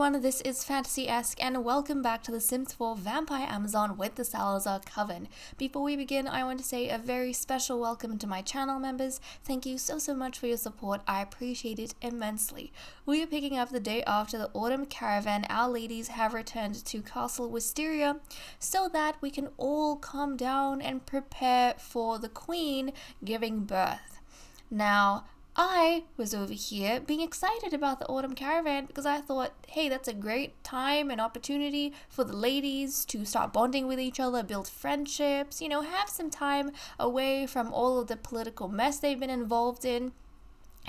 everyone, this is FantasyEsque and welcome back to The Sims 4 Vampire Amazon with the Salazar Coven. Before we begin, I want to say a very special welcome to my channel members. Thank you so much for your support. I appreciate it immensely. We are picking up the day after the autumn caravan. Our ladies have returned to Castle Wisteria so that we can all calm down and prepare for the Queen giving birth. Now, I was over here being excited about the autumn caravan because I thought, hey, that's a great time and opportunity for the ladies to start bonding with each other, build friendships, have some time away from all of the political mess they've been involved in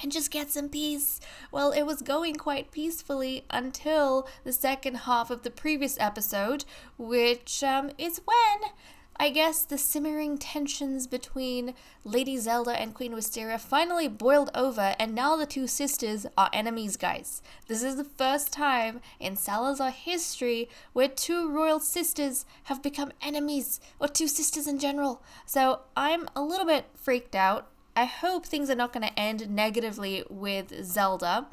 and just get some peace. Well, it was going quite peacefully until the second half of the previous episode, which is when I guess the simmering tensions between Lady Zelda and Queen Wisteria finally boiled over, and now the two sisters are enemies, guys. This is the first time in Salazar history where two royal sisters have become enemies, or two sisters in general. So I'm a little bit freaked out. I hope things are not going to end negatively with Zelda,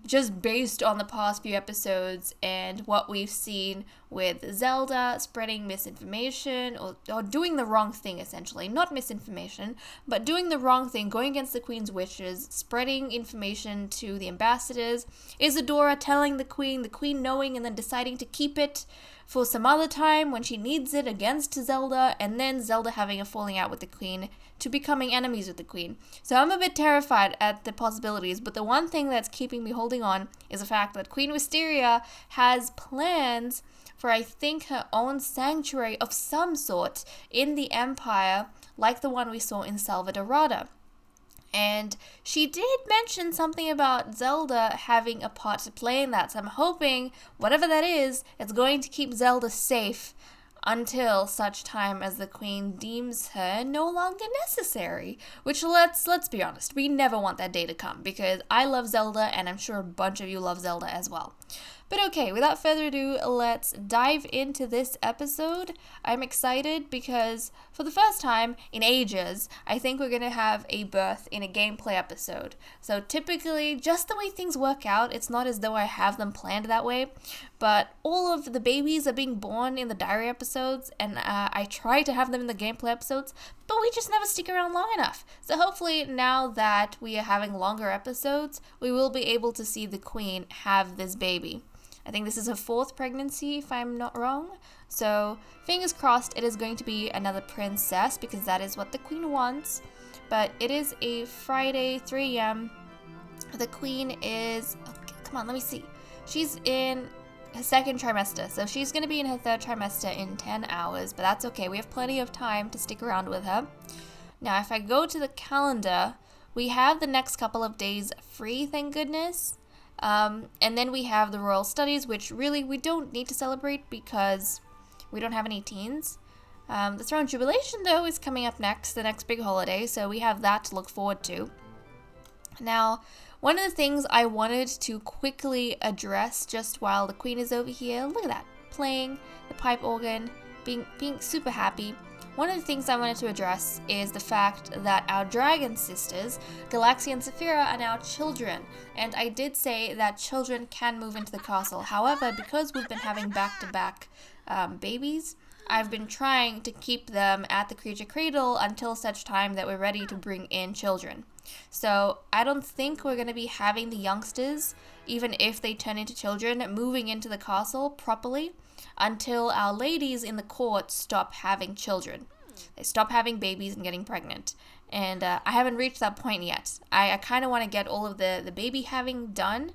just based on the past few episodes and what we've seen with Zelda spreading misinformation or doing the wrong thing, essentially. Not misinformation, but doing the wrong thing, going against the Queen's wishes, spreading information to the ambassadors, Isadora telling the Queen knowing and then deciding to keep it for some other time when she needs it against Zelda, and then Zelda having a falling out with the Queen to becoming enemies with the Queen. So I'm a bit terrified at the possibilities, but the one thing that's keeping me holding on is the fact that Queen Wisteria has plans for, I think, her own sanctuary of some sort in the Empire, like the one we saw in Selvadorada. And she did mention something about Zelda having a part to play in that. So I'm hoping, whatever that is, it's going to keep Zelda safe until such time as the Queen deems her no longer necessary. Which, let's be honest, we never want that day to come, because I love Zelda and I'm sure a bunch of you love Zelda as well. But okay, without further ado, let's dive into this episode. I'm excited because for the first time in ages, I think we're going to have a birth in a gameplay episode. So typically, just the way things work out, it's not as though I have them planned that way, but all of the babies are being born in the diary episodes, and I try to have them in the gameplay episodes, but we just never stick around long enough. So hopefully now that we are having longer episodes, we will be able to see the Queen have this baby. I think this is her fourth pregnancy, if I'm not wrong. So fingers crossed it is going to be another princess, because that is what the Queen wants. But it is a Friday, 3 a.m. The Queen is, okay, come on, let me see. She's in her second trimester, so she's going to be in her third trimester in 10 hours, but that's okay. We have plenty of time to stick around with her. Now, if I go to the calendar, we have the next couple of days free, thank goodness. And then we have the royal studies, which really we don't need to celebrate because we don't have any teens. The throne jubilation, though, is coming up next, the next big holiday, so we have that to look forward to. Now, one of the things I wanted to quickly address just while the Queen is over here, look at that, playing the pipe organ, being super happy. One of the things I wanted to address is the fact that our dragon sisters, Galaxia and Saphira, are now children. And I did say that children can move into the castle. However, because we've been having back-to-back babies, I've been trying to keep them at the creature cradle until such time that we're ready to bring in children. So I don't think we're going to be having the youngsters, even if they turn into children, moving into the castle properly until our ladies in the court stop having children. They stop having babies and getting pregnant. And I haven't reached that point yet. I kind of want to get all of the baby having done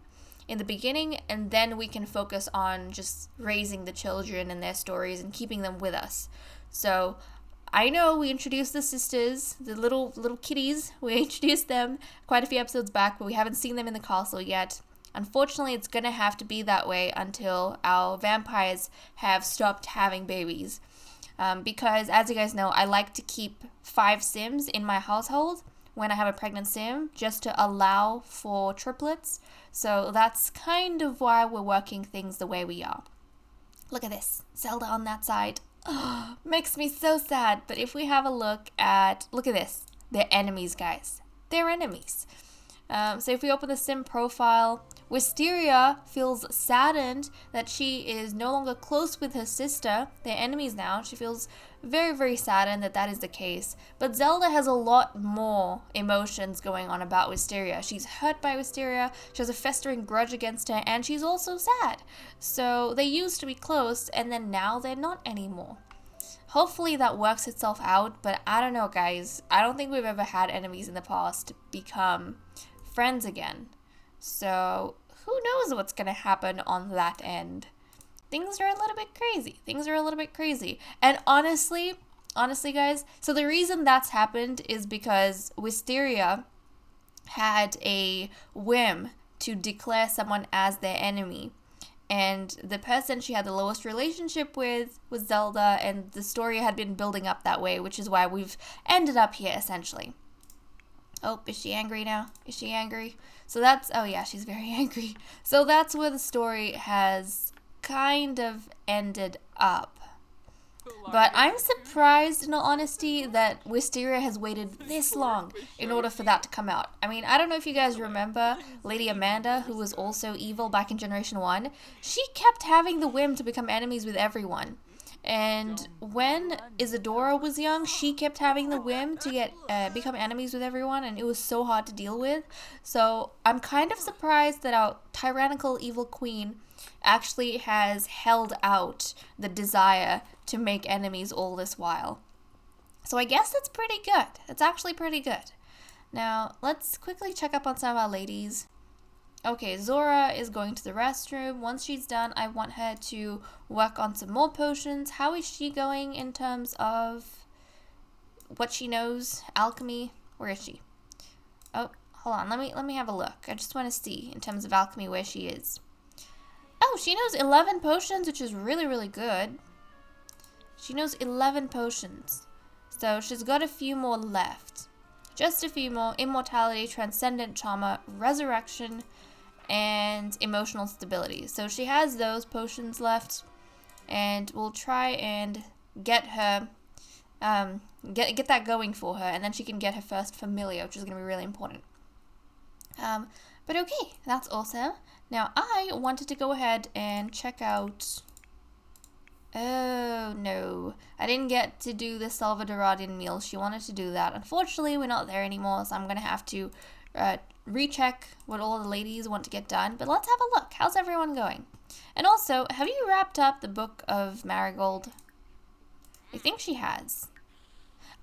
in the beginning, and then we can focus on just raising the children and their stories and keeping them with us. So I know we introduced the sisters, the little kitties. We introduced them quite a few episodes back, but we haven't seen them in the castle yet. Unfortunately, it's going to have to be that way until our vampires have stopped having babies. Because, as you guys know, I like to keep 5 Sims in my household when I have a pregnant Sim, just to allow for triplets. So that's kind of why we're working things the way we are. Look at this, Zelda on that side. Oh, makes me so sad. But if we have a look at this, they're enemies, guys. They're enemies. So if we open the Sim profile, Wisteria feels saddened that she is no longer close with her sister. They're enemies now. She feels very, very saddened that that is the case. But Zelda has a lot more emotions going on about Wisteria. She's hurt by Wisteria, she has a festering grudge against her, and she's also sad. So they used to be close, and then now they're not anymore. Hopefully that works itself out, but I don't know, guys. I don't think we've ever had enemies in the past become friends again. So who knows what's going to happen on that end. Things are a little bit crazy. Things are a little bit crazy. And honestly, guys, so the reason that's happened is because Wisteria had a whim to declare someone as their enemy. And the person she had the lowest relationship with was Zelda, and the story had been building up that way, which is why we've ended up here, essentially. Oh, is she angry now? Is she angry? So that's, oh yeah, she's very angry. So that's where the story has kind of ended up. But I'm surprised, in all honesty, that Wisteria has waited this long in order for that to come out. I mean, I don't know if you guys remember Lady Amanda, who was also evil back in Generation 1. She kept having the whim to become enemies with everyone. And when Isadora was young, she kept having the whim to become enemies with everyone, and it was so hard to deal with. So I'm kind of surprised that our tyrannical evil queen actually has held out the desire to make enemies all this while. So I guess that's pretty good. It's actually pretty good. Now, let's quickly check up on some of our ladies. Okay, Zora is going to the restroom. Once she's done, I want her to work on some more potions. How is she going in terms of what she knows? Alchemy? Where is she? Oh, hold on. Let me have a look. I just want to see in terms of alchemy where she is. Oh, she knows 11 potions, which is really, really good. She knows 11 potions. So she's got a few more left. Just a few more. Immortality, Transcendent Charmer, Resurrection, and Emotional Stability. So she has those potions left. And we'll try and get her, get that going for her. And then she can get her first Familiar, which is going to be really important. But okay, that's awesome. Now, I wanted to go ahead and check out... Oh, no. I didn't get to do the Selvadoradian meal. She wanted to do that. Unfortunately, we're not there anymore, so I'm going to have to recheck what all the ladies want to get done. But let's have a look. How's everyone going? And also, have you wrapped up the Book of Marigold? I think she has.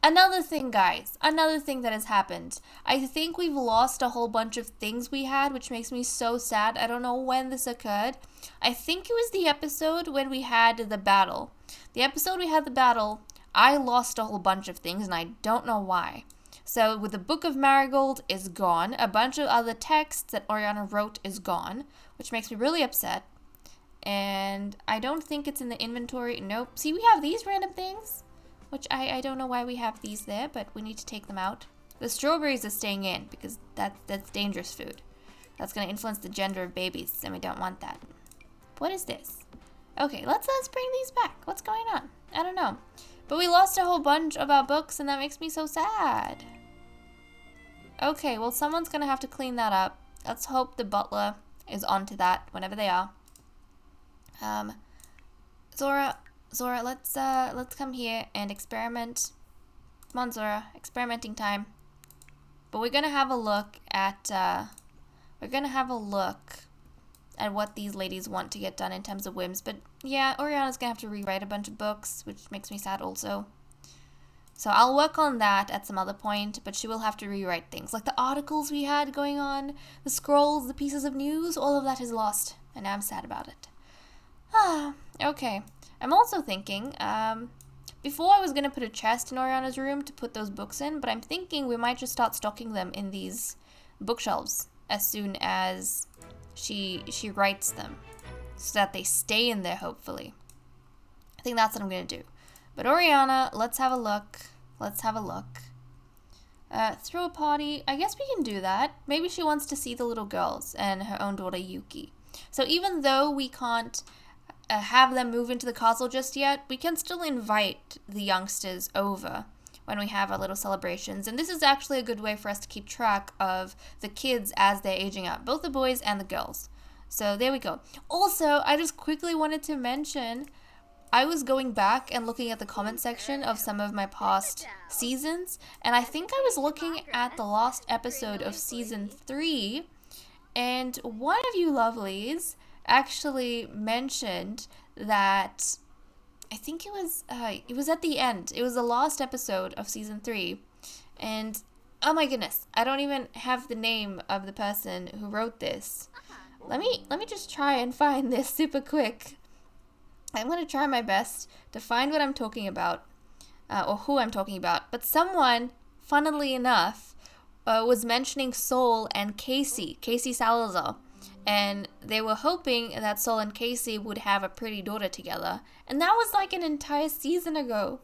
Another thing, guys, another thing that has happened. I think we've lost a whole bunch of things we had, which makes me so sad. I don't know when this occurred. I think it was the episode when we had the battle. The episode we had the battle, I lost a whole bunch of things, and I don't know why. So with the Book of Marigold is gone. A bunch of other texts that Oriana wrote is gone, which makes me really upset. And I don't think it's in the inventory. Nope. See, we have these random things. Which I don't know why we have these there, but we need to take them out. The strawberries are staying in because that's dangerous food. That's going to influence the gender of babies, and we don't want that. What is this? Okay, let's bring these back. What's going on? I don't know. But we lost a whole bunch of our books, and that makes me so sad. Okay, well, someone's going to have to clean that up. Let's hope the butler is onto that whenever they are. Zora, let's come here and experiment. Come on, Zora, experimenting time. But we're gonna have a look at what these ladies want to get done in terms of whims. But yeah, Oriana's gonna have to rewrite a bunch of books, which makes me sad also. So I'll work on that at some other point, but she will have to rewrite things. Like the articles we had going on, the scrolls, the pieces of news, all of that is lost, and I'm sad about it. Okay. I'm also thinking, before I was going to put a chest in Oriana's room to put those books in, but I'm thinking we might just start stocking them in these bookshelves as soon as she writes them, so that they stay in there, hopefully. I think that's what I'm going to do. But Oriana, let's have a look. Throw a party. I guess we can do that. Maybe she wants to see the little girls and her own daughter, Yuki. So even though we can't have them move into the castle just yet, we can still invite the youngsters over when we have our little celebrations. And this is actually a good way for us to keep track of the kids as they're aging up, both the boys and the girls. So there we go. Also, I just quickly wanted to mention, I was going back and looking at the comment section of some of my past seasons, and I think I was looking at the last episode of season 3, and one of you lovelies actually mentioned that, I think it was at the end. It was the last episode of season 3, and oh my goodness, I don't even have the name of the person who wrote this. Let me just try and find this super quick. I'm going to try my best to find what I'm talking about, or who I'm talking about. But someone, funnily enough, was mentioning Sol and Casey Salazar. And they were hoping that Sol and Casey would have a pretty daughter together. And that was like an entire season ago.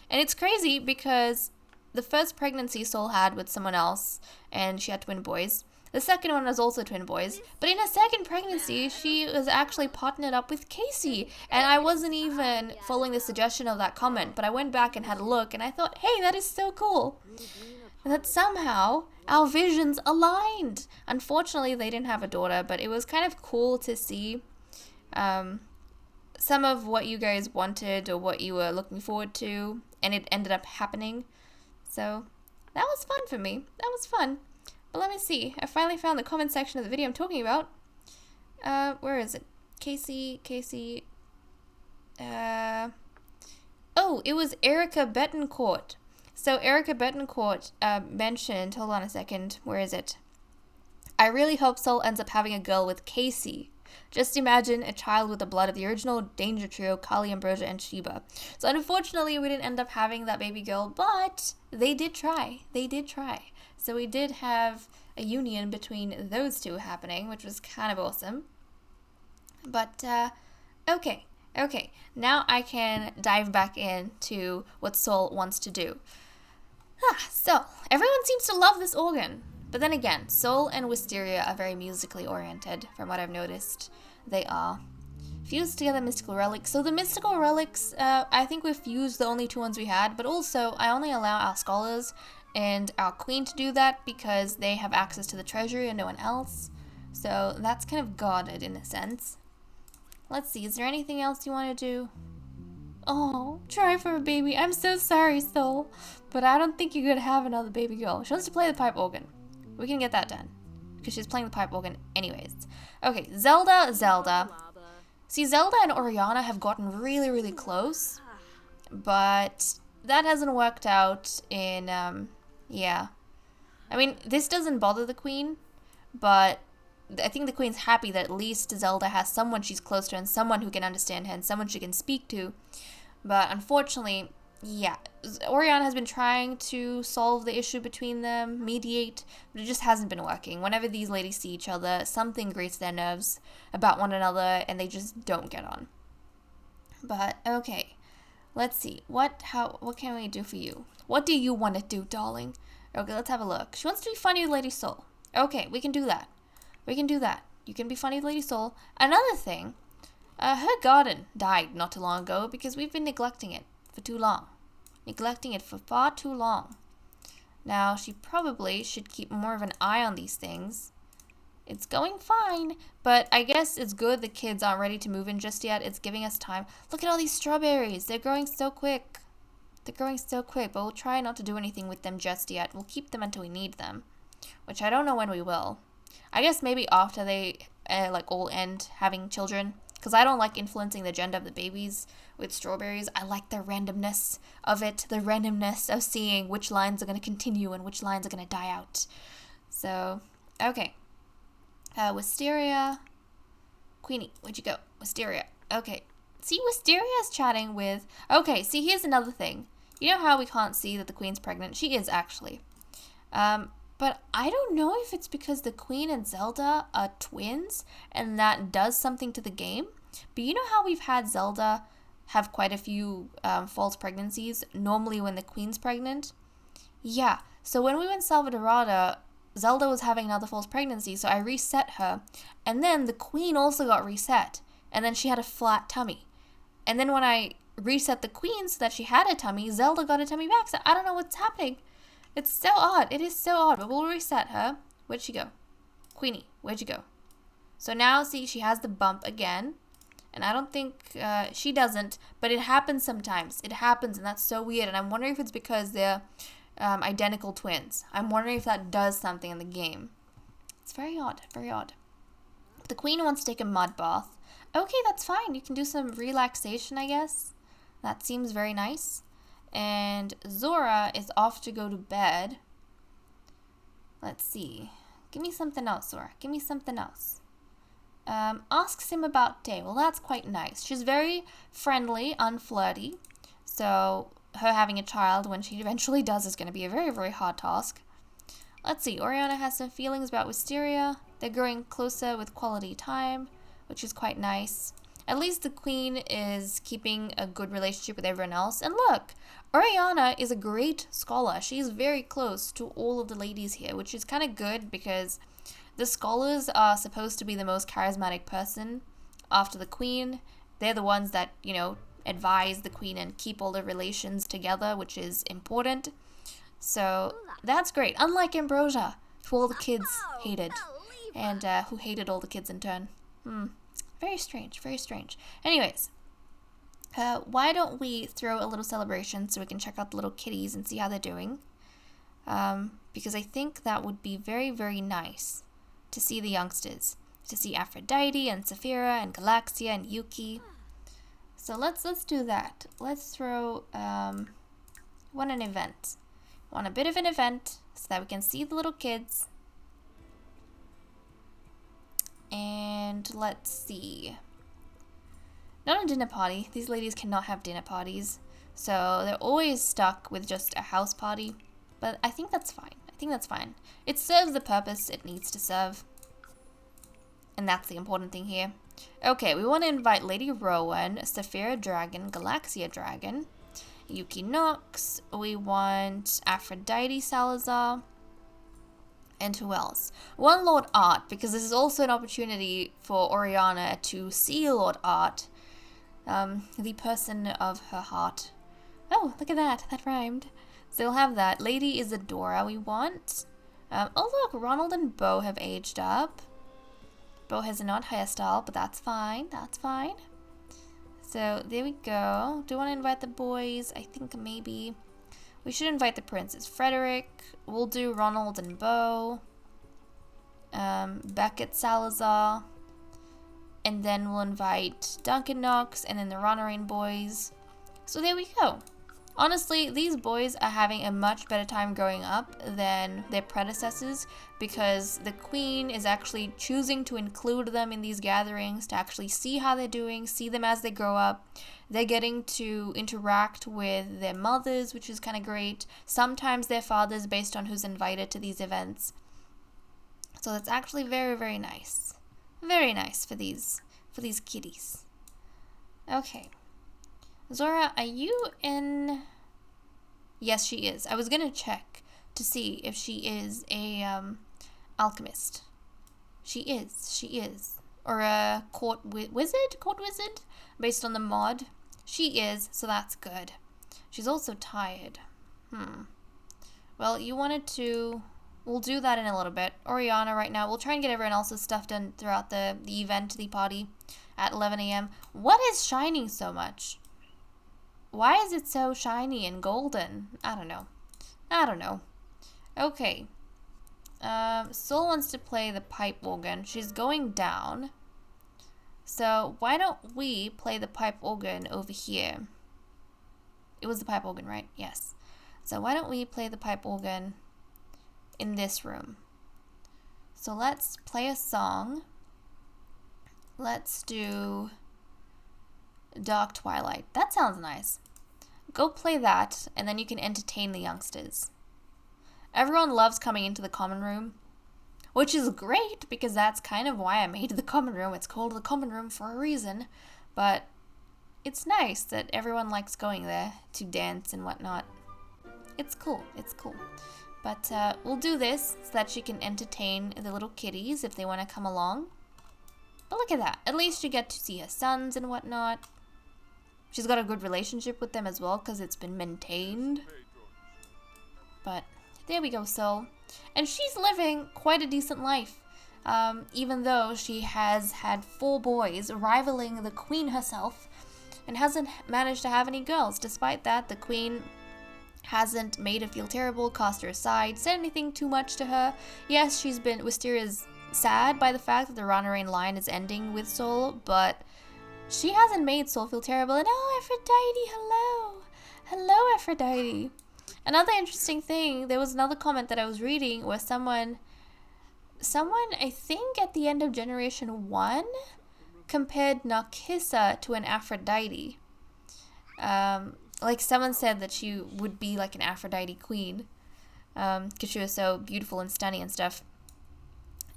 And it's crazy because the first pregnancy Sol had with someone else, and she had twin boys. The second one was also twin boys, but in her second pregnancy, she was actually partnered up with Casey, and I wasn't even following the suggestion of that comment, but I went back and had a look, and I thought, hey, that is so cool, and that somehow our visions aligned. Unfortunately, they didn't have a daughter, but it was kind of cool to see some of what you guys wanted or what you were looking forward to, and it ended up happening, so that was fun for me. That was fun. But let me see. I finally found the comment section of the video I'm talking about. Where is it? Casey. Oh, it was Erica Betancourt. So Erica Betancourt mentioned, hold on a second, where is it? I really hope Sol ends up having a girl with Casey. Just imagine a child with the blood of the original Danger Trio, Kali, Ambrosia, and Sheba. So unfortunately, we didn't end up having that baby girl, but they did try. So we did have a union between those two happening, which was kind of awesome. But, okay. Now I can dive back into what Sol wants to do. So, everyone seems to love this organ. But then again, Sol and Wisteria are very musically oriented, from what I've noticed. They are. Fused together mystical relics. So the mystical relics, I think we've fused the only 2 ones we had, but also I only allow our scholars and our queen to do that because they have access to the treasury and no one else. So that's kind of guarded in a sense. Let's see, is there anything else you want to do? Oh, try for a baby. I'm so sorry, Sol, but I don't think you're going to have another baby girl. She wants to play the pipe organ. We can get that done because she's playing the pipe organ anyways. Okay, Zelda. See, Zelda and Oriana have gotten really, really close, but that hasn't worked out in, yeah. I mean, this doesn't bother the queen, but I think the queen's happy that at least Zelda has someone she's close to and someone who can understand her and someone she can speak to. But unfortunately, yeah, Oriana has been trying to solve the issue between them, mediate, but it just hasn't been working. Whenever these ladies see each other, something grates their nerves about one another and they just don't get on. But, okay. Let's see. What can we do for you? What do you want to do, darling? Okay, let's have a look. She wants to be funny with Lady Sol. Okay, we can do that. You can be funny with Lady Sol. Another thing, her garden died not too long ago because we've been neglecting it for too long. Neglecting it for far too long. Now, she probably should keep more of an eye on these things. It's going fine, but I guess it's good the kids aren't ready to move in just yet. It's giving us time. Look at all these strawberries. They're growing so quick. But we'll try not to do anything with them just yet. We'll keep them until we need them, which I don't know when we will. I guess maybe after they all end having children, because I don't like influencing the gender of the babies with strawberries. I like the randomness of it, the randomness of seeing which lines are going to continue and which lines are going to die out. So, okay. Wisteria. Queenie, where'd you go? Wisteria. Okay. See, Wisteria's chatting with... Okay, see, here's another thing. You know how we can't see that the queen's pregnant? She is, actually. But I don't know if it's because the queen and Zelda are twins, and that does something to the game. But you know how we've had Zelda have quite a few false pregnancies, normally when the queen's pregnant? Yeah, so when we went Selvadorada, Zelda was having another false pregnancy, so I reset her, and then the queen also got reset, and then she had a flat tummy. And then when I reset the queen so that she had a tummy, Zelda got a tummy back, so I don't know what's happening. It's so odd. It is so odd, but we'll reset her. Where'd she go? Queenie, where'd you go? So now, see, she has the bump again. And I don't think she doesn't, but it happens sometimes. It happens, and that's so weird. And I'm wondering if it's because they're identical twins. I'm wondering if that does something in the game. It's very odd, very odd. The queen wants to take a mud bath. Okay, that's fine. You can do some relaxation, I guess. That seems very nice. And Zora is off to go to bed. Let's see. Give me something else, Zora. Give me something else. Asks him about day. Well, that's quite nice. She's very friendly, unflirty. So her having a child when she eventually does is going to be a very, very hard task. Let's see. Oriana has some feelings about Wisteria. They're growing closer with quality time, which is quite nice. At least the queen is keeping a good relationship with everyone else. And look, Oriana is a great scholar. She's very close to all of the ladies here, which is kind of good because the scholars are supposed to be the most charismatic person after the queen. They're the ones that, you know, advise the queen and keep all the relations together, which is important. So that's great. Unlike Ambrosia, who all the kids hated, and who hated all the kids in turn. Very strange, very strange. Anyways, why don't we throw a little celebration so we can check out the little kitties and see how they're doing? Because I think that would be very, very nice to see the youngsters, to see Aphrodite and Saphira and Galaxia and Yuki. So let's do that. Let's throw want an event. Want a bit of an event so that we can see the little kids. And let's see. Not a dinner party. These ladies cannot have dinner parties. So they're always stuck with just a house party. But I think that's fine. I think that's fine. It serves the purpose it needs to serve. And that's the important thing here. Okay, we want to invite Lady Rowan, Saphira Dragon, Galaxia Dragon, Yuki Nox. We want Aphrodite Salazar. And who else? One Lord Art, because this is also an opportunity for Oriana to see Lord Art, the person of her heart. Oh, look at that. That rhymed. So we'll have that. Lady Isadora we want. Oh, look, Ronald and Beau have aged up. Beau has an odd hairstyle, but that's fine. That's fine. So there we go. Do you want to invite the boys? I think maybe we should invite the princes. Frederick. We'll do Ronald and Beau. Beckett Salazar. And then we'll invite Duncan Knox and then the Ronarain boys. So there we go. Honestly, these boys are having a much better time growing up than their predecessors because the queen is actually choosing to include them in these gatherings to actually see how they're doing, see them as they grow up. They're getting to interact with their mothers, which is kind of great. Sometimes their fathers based on who's invited to these events. So that's actually very, very nice. Very nice for these kitties. Okay. Zora, are you in? Yes, she is. I was gonna check to see if she is a alchemist. She is. Or a court wizard, based on the mod. She is, so that's good. She's also tired. Well, you wanted to. We'll do that in a little bit. Oriana right now. We'll try and get everyone else's stuff done throughout the event, the party, at 11 a.m. What is shining so much? Why is it so shiny and golden? I don't know. Okay. Sol wants to play the pipe organ. She's going down. So why don't we play the pipe organ over here? It was the pipe organ, right? Yes. So why don't we play the pipe organ in this room? So let's play a song. Let's do Dark Twilight. That sounds nice. Go play that, and then you can entertain the youngsters. Everyone loves coming into the common room, which is great, because that's kind of why I made the common room. It's called the common room for a reason, but it's nice that everyone likes going there to dance and whatnot. It's cool. But we'll do this so that she can entertain the little kitties if they want to come along. But look at that. At least you get to see her sons and whatnot. She's got a good relationship with them as well because it's been maintained. But there we go, Sol. And she's living quite a decent life. even though she has had 4 boys, rivaling the queen herself, and hasn't managed to have any girls. Despite that, the queen hasn't made her feel terrible, cast her aside, said anything too much to her. Yes, Wisteria's sad by the fact that the Ranarain line is ending with Sol, but she hasn't made Sol feel terrible. And oh, Aphrodite, hello! Hello, Aphrodite! Another interesting thing, there was another comment that I was reading where someone, I think at the end of Generation 1, compared Narcissa to an Aphrodite. Like someone said that she would be like an Aphrodite queen, because she was so beautiful and stunning and stuff.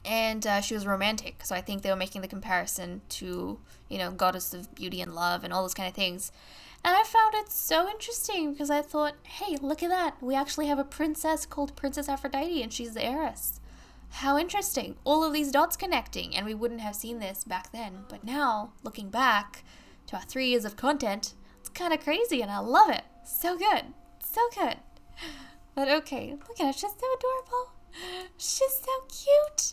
And she was romantic, so I think they were making the comparison to, you know, goddess of beauty and love and all those kind of things. And I found it so interesting because I thought, hey, look at that. We actually have a princess called Princess Aphrodite and she's the heiress. How interesting. All of these dots connecting, and we wouldn't have seen this back then. But now, looking back to our 3 years of content, it's kind of crazy and I love it. So good. So good. But okay, look at her. She's so adorable. She's so cute.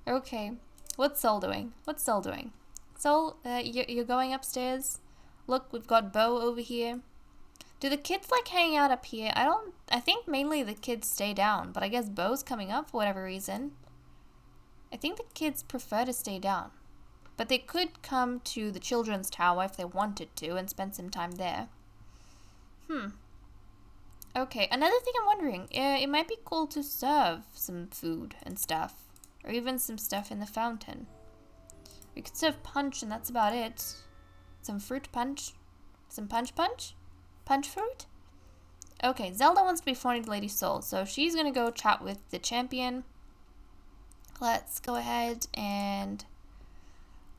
Okay, what's Sol doing? What's Sol doing? Sol, you're going upstairs? Look, we've got Beau over here. Do the kids like hang out up here? I think mainly the kids stay down, but I guess Beau's coming up for whatever reason. I think the kids prefer to stay down, but they could come to the children's tower if they wanted to and spend some time there. Okay, another thing I'm wondering, it might be cool to serve some food and stuff, or even some stuff in the fountain. We could serve punch and that's about it. Some fruit punch. Some punch? Punch fruit? Okay, Zelda wants to be friendly to Lady Sol, so she's gonna go chat with the champion. Let's go ahead and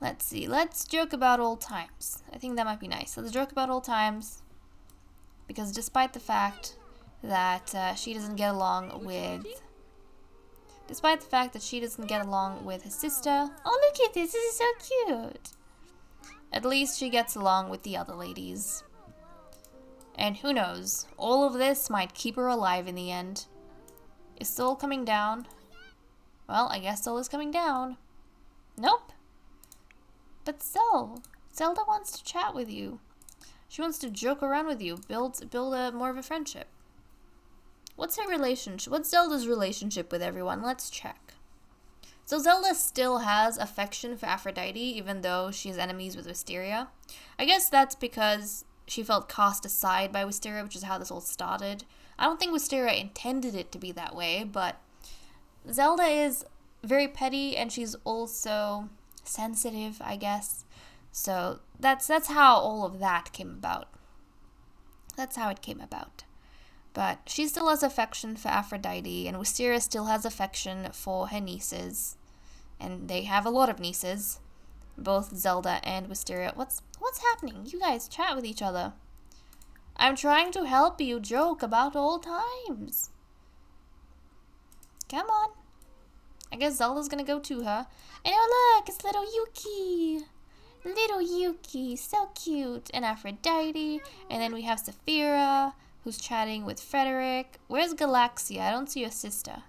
let's see. Let's joke about old times. I think that might be nice. Let's joke about old times, because despite the fact that she doesn't get along with his sister. Oh, look at this. This is so cute. At least she gets along with the other ladies. And who knows, all of this might keep her alive in the end. Is Sol coming down? Well, I guess Sol is coming down. Nope. But Sol, Zelda wants to chat with you. She wants to joke around with you, build more of a friendship. What's her relationship? What's Zelda's relationship with everyone? Let's check. So Zelda still has affection for Aphrodite, even though she's enemies with Wisteria. I guess that's because she felt cast aside by Wisteria, which is how this all started. I don't think Wisteria intended it to be that way, but Zelda is very petty and she's also sensitive, I guess. So that's how all of that came about. That's how it came about. But she still has affection for Aphrodite, and Wisteria still has affection for her nieces. And they have a lot of nieces, both Zelda and Wisteria. What's happening? You guys chat with each other. I'm trying to help you joke about old times. Come on. I guess Zelda's gonna go to her. And oh look, it's little Yuki. Little Yuki, so cute. And Aphrodite. And then we have Saphira, who's chatting with Frederick. Where's Galaxia? I don't see your sister.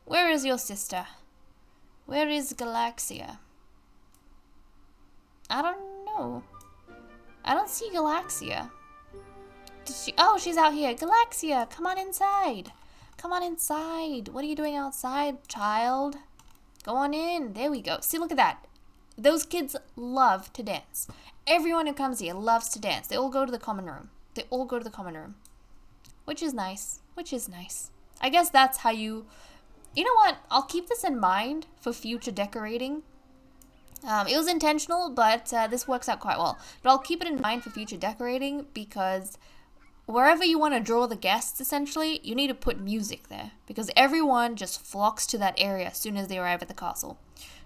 Where is your sister? Where is Galaxia? I don't know. I don't see Galaxia. Did she? Oh, she's out here. Galaxia, come on inside. Come on inside. What are you doing outside, child? Go on in. There we go. See, look at that. Those kids love to dance. Everyone who comes here loves to dance. They all go to the common room. They all go to the common room. Which is nice. Which is nice. I guess that's how you... You know what? I'll keep this in mind for future decorating. It was intentional, but this works out quite well. But I'll keep it in mind for future decorating because wherever you want to draw the guests, essentially, you need to put music there. Because everyone just flocks to that area as soon as they arrive at the castle.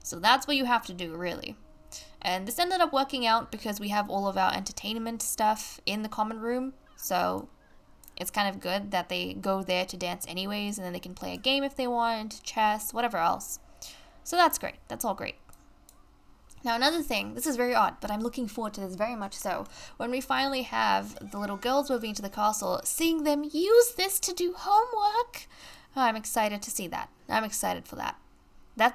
So that's what you have to do, really. And this ended up working out because we have all of our entertainment stuff in the common room. So it's kind of good that they go there to dance anyways, and then they can play a game if they want, chess, whatever else. So that's great. That's all great. Now another thing, this is very odd, but I'm looking forward to this very much so. When we finally have the little girls moving to the castle, seeing them use this to do homework, oh, I'm excited to see that. I'm excited for that.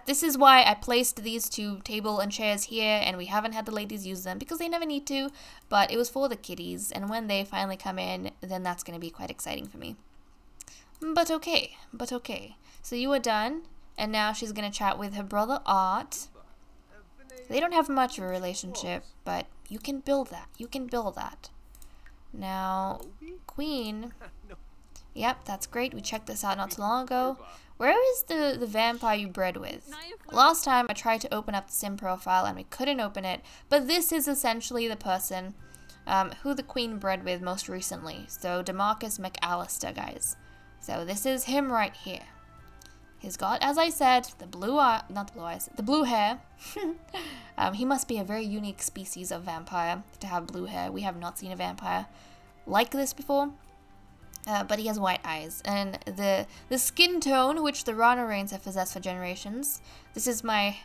This is why I placed these two table and chairs here, and we haven't had the ladies use them because they never need to, but it was for the kitties, and when they finally come in, then that's going to be quite exciting for me. But okay. So you are done, and now she's going to chat with her brother Art. They don't have much of a relationship, but you can build that. Now, Queen. Yep, that's great. We checked this out not too long ago. Where is the vampire you bred with? Last time I tried to open up the sim profile and we couldn't open it, but this is essentially the person who the Queen bred with most recently. So DeMarcus McAllister, guys. So this is him right here. He's got, as I said, the blue hair. He must be a very unique species of vampire to have blue hair. We have not seen a vampire like this before. But he has white eyes, and the skin tone which the Ranarains have possessed for generations. This is my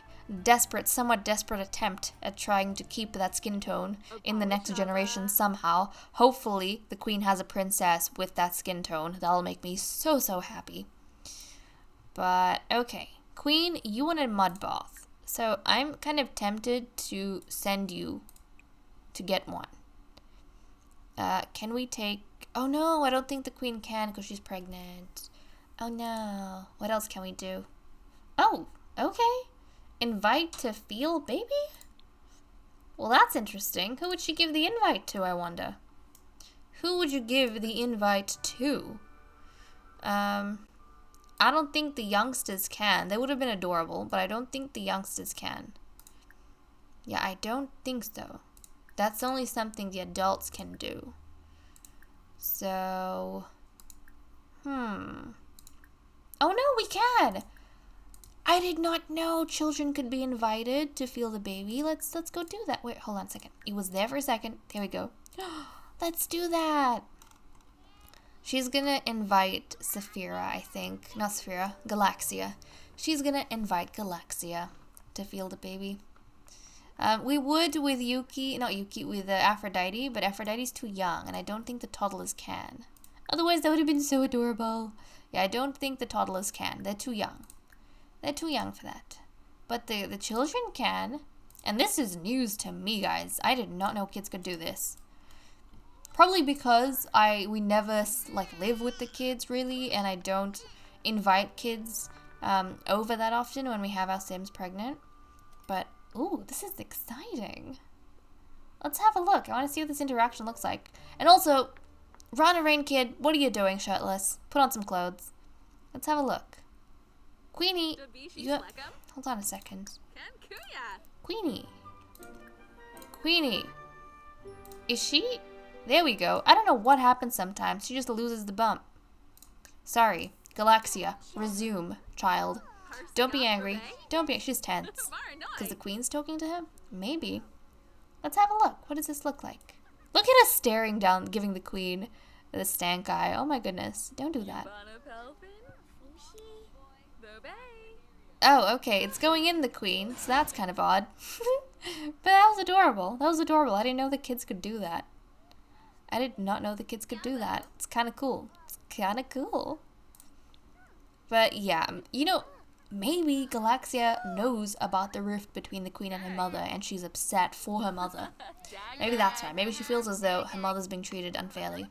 somewhat desperate attempt at trying to keep that skin tone in the next generation somehow. Hopefully, the Queen has a princess with that skin tone. That'll make me so happy. But okay, Queen, you want a mud bath, so I'm kind of tempted to send you to get one. Can we take... Oh no, I don't think the Queen can because she's pregnant. Oh no. What else can we do? Oh, okay. Invite to feel baby? Well, that's interesting. Who would she give the invite to, I wonder? Who would you give the invite to? I don't think the youngsters can. They would have been adorable, but I don't think the youngsters can. Yeah, I don't think so. That's only something the adults can do. So, Oh no, we can! I did not know children could be invited to feel the baby. Let's go do that. Wait, hold on a second. It was there for a second. Here we go. Let's do that. She's gonna invite Saphira, I think. Not Saphira, Galaxia. She's gonna invite Galaxia to feel the baby. We would with with Aphrodite, but Aphrodite's too young, and I don't think the toddlers can. Otherwise, that would have been so adorable. Yeah, I don't think the toddlers can. They're too young. They're too young for that. But the children can, and this is news to me, guys. I did not know kids could do this. Probably because we never live with the kids really, and I don't invite kids over that often when we have our Sims pregnant. But ooh, this is exciting. Let's have a look. I want to see what this interaction looks like. And also, Ranarain kid, what are you doing shirtless? Put on some clothes. Let's have a look. Queenie, hold on a second. Queenie. Is she... There we go. I don't know what happens sometimes. She just loses the bump. Sorry. Galaxia, resume, child. Don't be angry. She's tense. Because the Queen's talking to him? Maybe. Let's have a look. What does this look like? Look at us staring down, giving the Queen the stank eye. Oh my goodness. Don't do that. Oh, okay. It's going in the Queen, so that's kind of odd. But that was adorable. I didn't know the kids could do that. I did not know the kids could do that. It's kind of cool. But yeah, maybe Galaxia knows about the rift between the Queen and her mother, and she's upset for her mother. Maybe that's right. Maybe she feels as though her mother's being treated unfairly.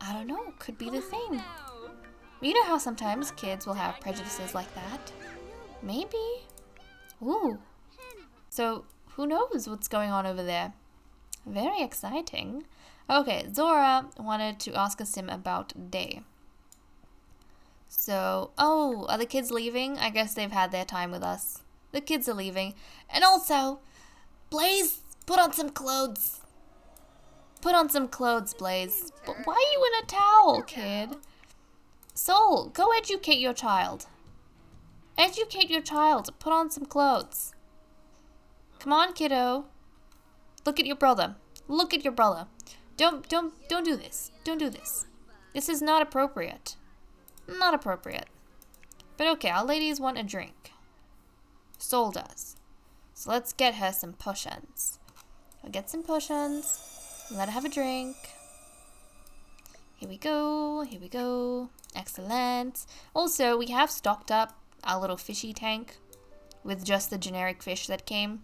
I don't know. Could be the thing. You know how sometimes kids will have prejudices like that? Maybe. Ooh. So, who knows what's going on over there? Very exciting. Okay, Zora wanted to ask a sim about Day. So, oh, are the kids leaving? I guess they've had their time with us. The kids are leaving. And also, Blaze, put on some clothes. Put on some clothes, Blaze. But why are you in a towel, kid? Soul, go educate your child. Educate your child. Put on some clothes. Come on, kiddo. Look at your brother. Don't do this. Don't do this. This is not appropriate. Not appropriate. But okay, our ladies want a drink. Soul does. So let's get her some potions. I'll get some potions. Let her have a drink. Here we go. Excellent. Also, we have stocked up our little fishy tank. with just the generic fish that came.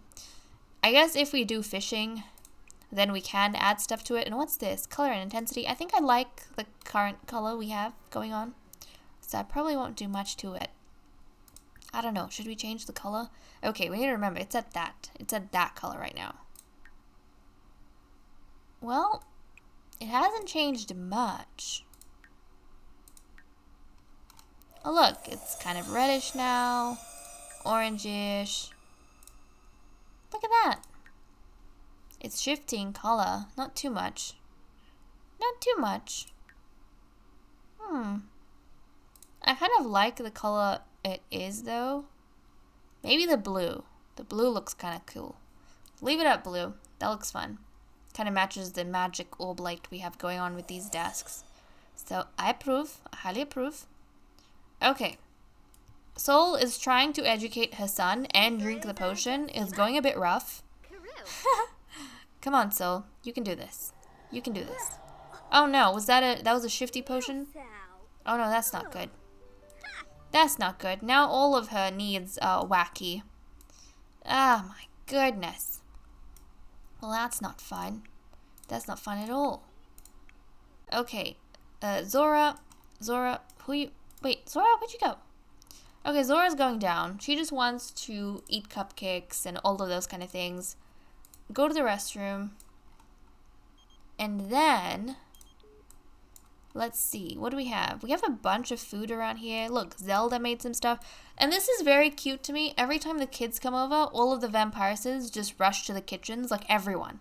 I guess if we do fishing, then we can add stuff to it. And what's this? Color and intensity. I think I like the current color we have going on, so I probably won't do much to it. I don't know. Should we change the color? Okay, we need to remember it's at that. It's at that color right now. Well, it hasn't changed much. Oh look, it's kind of reddish now. Orangish. Look at that. It's shifting color. Not too much. Not too much. I kind of like the color it is though. Maybe the blue. The blue looks kind of cool. Leave it at blue. That looks fun. Kind of matches the magic orb light we have going on with these desks. So I approve. I highly approve. Okay. Soul is trying to educate her son and drink the potion. It's going a bit rough. Come on, Soul. You can do this. You can do this. Oh no, that was a shifty potion? Oh no, that's not good. That's not good. Now all of her needs are wacky. Ah, my goodness. Well, that's not fun. That's not fun at all. Okay, Zora, who you... Wait, Zora, where'd you go? Okay, Zora's going down. She just wants to eat cupcakes and all of those kind of things. Go to the restroom. And then... let's see, what do we have? We have a bunch of food around here. Look, Zelda made some stuff. And this is very cute to me. Every time the kids come over, all of the vampiresses just rush to the kitchens. Like, everyone.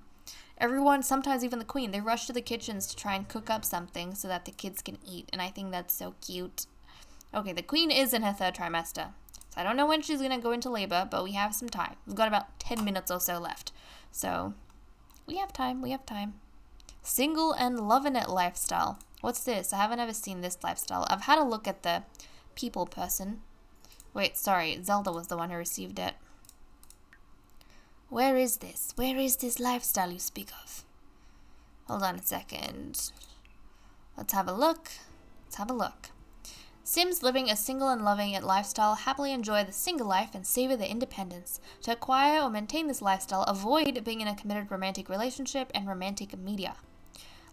Everyone, sometimes even the queen, they rush to the kitchens to try and cook up something so that the kids can eat. And I think that's so cute. Okay, the queen is in her 3rd trimester. So I don't know when she's going to go into labor, but we have some time. We've got about 10 minutes or so left. So, we have time, we have time. Single and loving it lifestyle. What's this? I haven't ever seen this lifestyle. I've had a look at the people person. Wait, sorry. Zelda was the one who received it. Where is this? Where is this lifestyle you speak of? Hold on a second. Let's have a look. Let's have a look. Sims living a single and loving it lifestyle happily enjoy the single life and savor their independence. To acquire or maintain this lifestyle, avoid being in a committed romantic relationship and romantic media.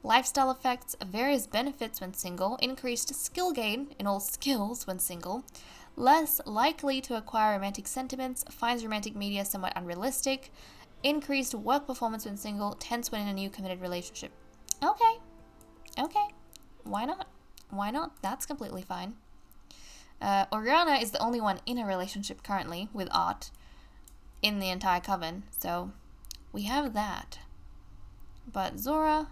Lifestyle effects, various benefits when single, increased skill gain in all skills when single, less likely to acquire romantic sentiments, finds romantic media somewhat unrealistic, increased work performance when single, tense when in a new committed relationship. Okay. Okay. Why not? Why not? That's completely fine. Oriana is the only one in a relationship currently with Art in the entire coven, so we have that. But Zora...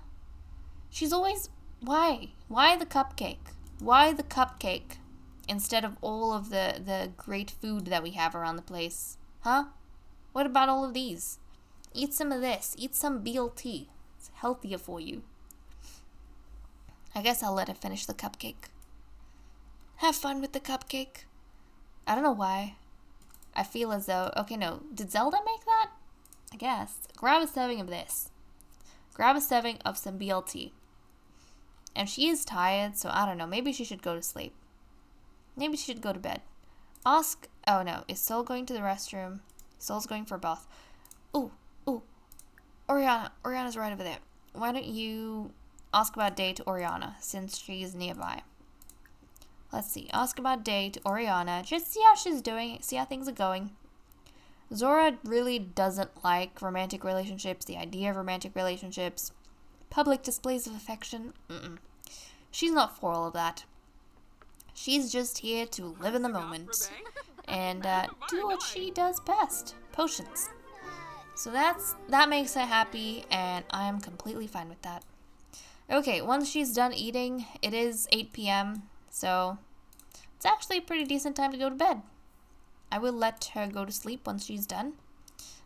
she's always... why? Why the cupcake? Why the cupcake instead of all of the great food that we have around the place? Huh? What about all of these? Eat some of this. Eat some BLT. It's healthier for you. I guess I'll let her finish the cupcake. Have fun with the cupcake. I don't know why. I feel as though... okay, no. Did Zelda make that? I guess. Grab a serving of this. Grab a serving of some BLT. And she is tired, so I don't know. Maybe she should go to sleep. Maybe she should go to bed. Ask... oh no. Is Soul going to the restroom? Soul's going for a bath. Ooh. Ooh. Oriana. Oriana's right over there. Why don't you ask about day to Oriana, since she's nearby? Let's see. Ask about day to Oriana. Just see how she's doing. See how things are going. Zora really doesn't like romantic relationships, the idea of romantic relationships, public displays of affection. She's not for all of that. She's just here to live in the moment and do what she does best, potions. So that makes her happy, and I am completely fine with that. Okay, once she's done eating, it is 8 p.m., so it's actually a pretty decent time to go to bed. I will let her go to sleep once she's done.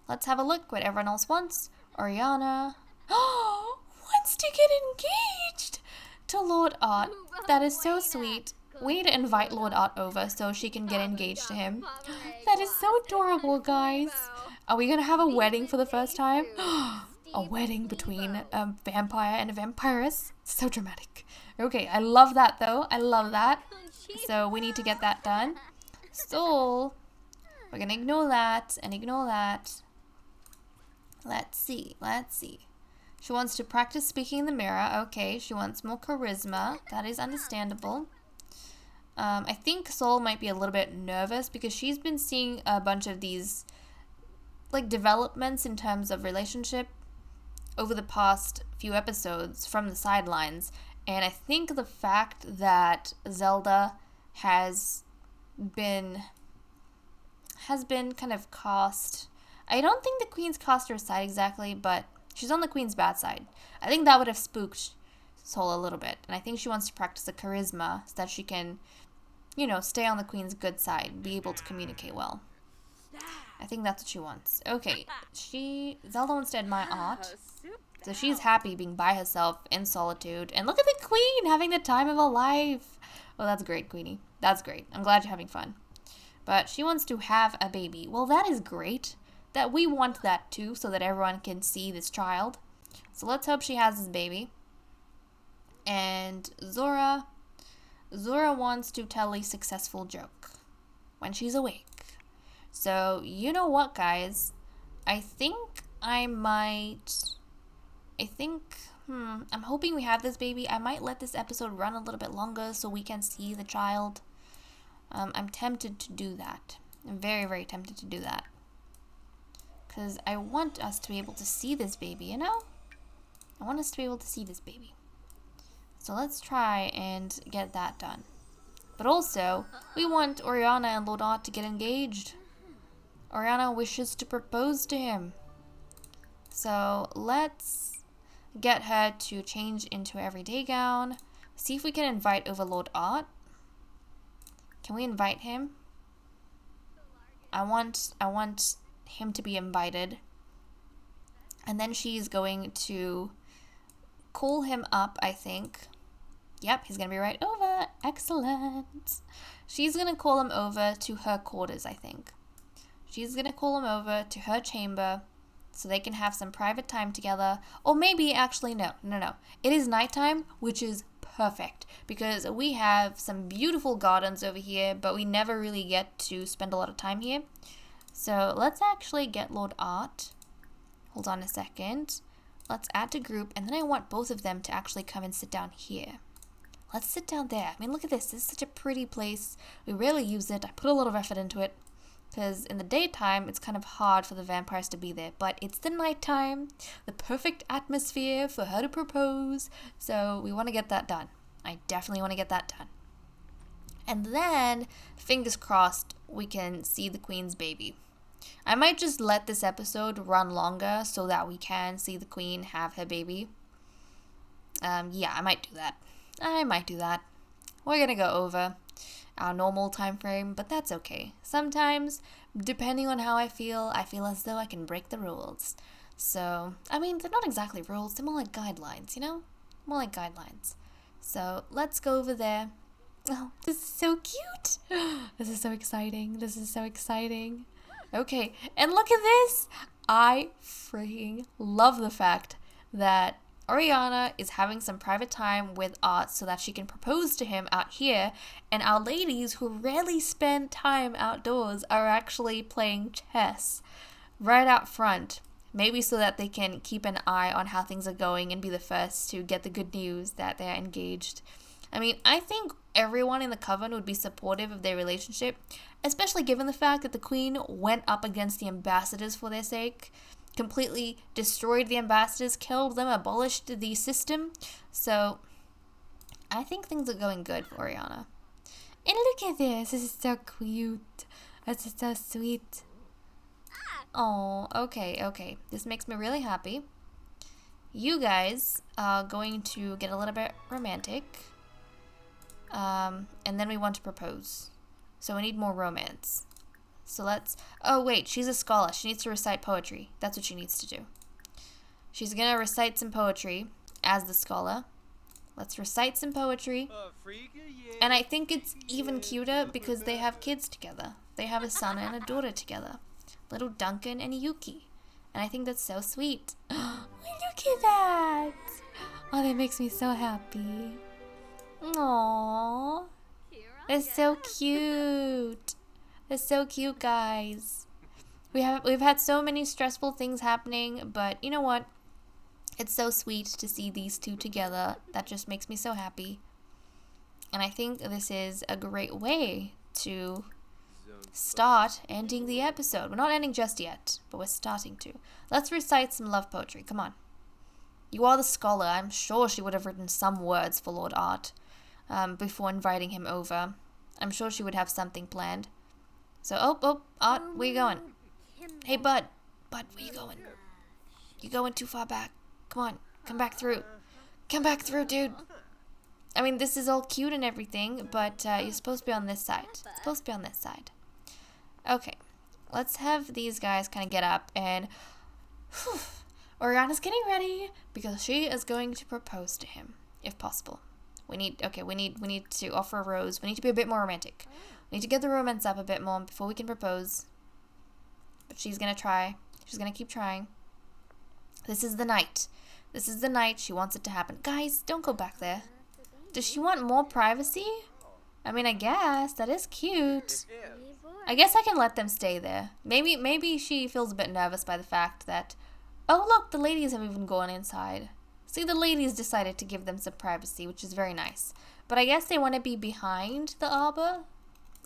Let's have a look what everyone else wants. Oriana wants to get engaged to Lord Art. That is so sweet. We need to invite Lord Art over so she can get engaged to him. That is so adorable, guys. Are we going to have a wedding for the first time? A wedding between a vampire and a vampiress? So dramatic. Okay, I love that though. I love that. So we need to get that done. Soul. We're gonna ignore that and ignore that. Let's see. She wants to practice speaking in the mirror. Okay, she wants more charisma. That is understandable. I think Soul might be a little bit nervous because she's been seeing a bunch of these like developments in terms of relationship over the past few episodes from the sidelines. And I think the fact that Zelda has been kind of cast, I don't think the Queen's cast her aside exactly, but she's on the Queen's bad side. I think that would have spooked Soul a little bit. And I think she wants to practice the charisma so that she can, you know, stay on the Queen's good side, be able to communicate well. I think that's what she wants. Okay, Zelda wants to admire art. So she's happy being by herself in solitude. And look at the Queen having the time of her life. Well, that's great, Queenie. That's great. I'm glad you're having fun. But she wants to have a baby. Well, that is great. That we want that too, so that everyone can see this child. So let's hope she has this baby. And Zora wants to tell a successful joke when she's awake. So, you know what, guys? I'm hoping we have this baby. I might let this episode run a little bit longer so we can see the child. I'm tempted to do that. I'm very, very tempted to do that. Because I want us to be able to see this baby, you know? I want us to be able to see this baby. So let's try and get that done. But also, we want Oriana and Lord Art to get engaged. Oriana wishes to propose to him. So let's get her to change into her everyday gown. See if we can invite over Lord Art. Can we invite him? I want him to be invited. And then she's going to call him up, I think. Yep, he's going to be right over. Excellent. She's going to call him over to her quarters, I think. She's going to call him over to her chamber so they can have some private time together. Or maybe, actually, no. It is nighttime, which is perfect because we have some beautiful gardens over here, but we never really get to spend a lot of time here. So let's actually get Lord Art. Hold on a second. Let's add to group, and then I want both of them to actually come and sit down here. Let's sit down there. I mean, look at this. This is such a pretty place. We rarely use it. I put a lot of effort into it. Because in the daytime, it's kind of hard for the vampires to be there. But it's the nighttime, the perfect atmosphere for her to propose. So we want to get that done. I definitely want to get that done. And then, fingers crossed, we can see the Queen's baby. I might just let this episode run longer so that we can see the Queen have her baby. Yeah, I might do that. We're going to go over our normal time frame, but that's okay. Sometimes, depending on how I feel as though I can break the rules. So, I mean, they're not exactly rules, they're more like guidelines, you know? More like guidelines. So, let's go over there. Oh, this is so cute. This is so exciting. Okay, and look at this. I freaking love the fact that Oriana is having some private time with Art so that she can propose to him out here, and our ladies who rarely spend time outdoors are actually playing chess right out front, maybe so that they can keep an eye on how things are going and be the first to get the good news that they're engaged. I mean, I think everyone in the coven would be supportive of their relationship, especially given the fact that the Queen went up against the ambassadors for their sake, completely destroyed the ambassadors, killed them, abolished the system. So I think things are going good for Oriana. And look at this. This is so cute. This is so sweet. Oh, okay. This makes me really happy. You guys are going to get a little bit romantic. And then we want to propose. So we need more romance. So let's... Oh, wait. She's a scholar. She needs to recite poetry. That's what she needs to do. She's going to recite some poetry as the scholar. Let's recite some poetry. And I think it's even cuter because they have kids together. They have a son and a daughter together. Little Duncan and Yuki. And I think that's so sweet. Look at that. Oh, that makes me so happy. Aww. It's so cute. It's so cute, guys. We've had so many stressful things happening, but you know what? It's so sweet to see these two together. That just makes me so happy. And I think this is a great way to start ending the episode. We're not ending just yet, but we're starting to. Let's recite some love poetry. Come on. You are the scholar. I'm sure she would have written some words for Lord Art before inviting him over. I'm sure she would have something planned. So, Art, where you going? Hey, Bud, where you going? You're going too far back. Come on, come back through. Come back through, dude. I mean, this is all cute and everything, but you're supposed to be on this side. Supposed to be on this side. Okay, let's have these guys kind of get up and... Oriana's getting ready because she is going to propose to him, if possible. We need to offer a rose. We need to be a bit more romantic. We need to get the romance up a bit more before we can propose. But she's gonna try. She's gonna keep trying. This is the night. This is the night she wants it to happen. Guys, don't go back there. Does she want more privacy? I mean, I guess. That is cute. I guess I can let them stay there. Maybe she feels a bit nervous by the fact that... Oh, look, the ladies have even gone inside. See, the ladies decided to give them some privacy, which is very nice. But I guess they want to be behind the arbor.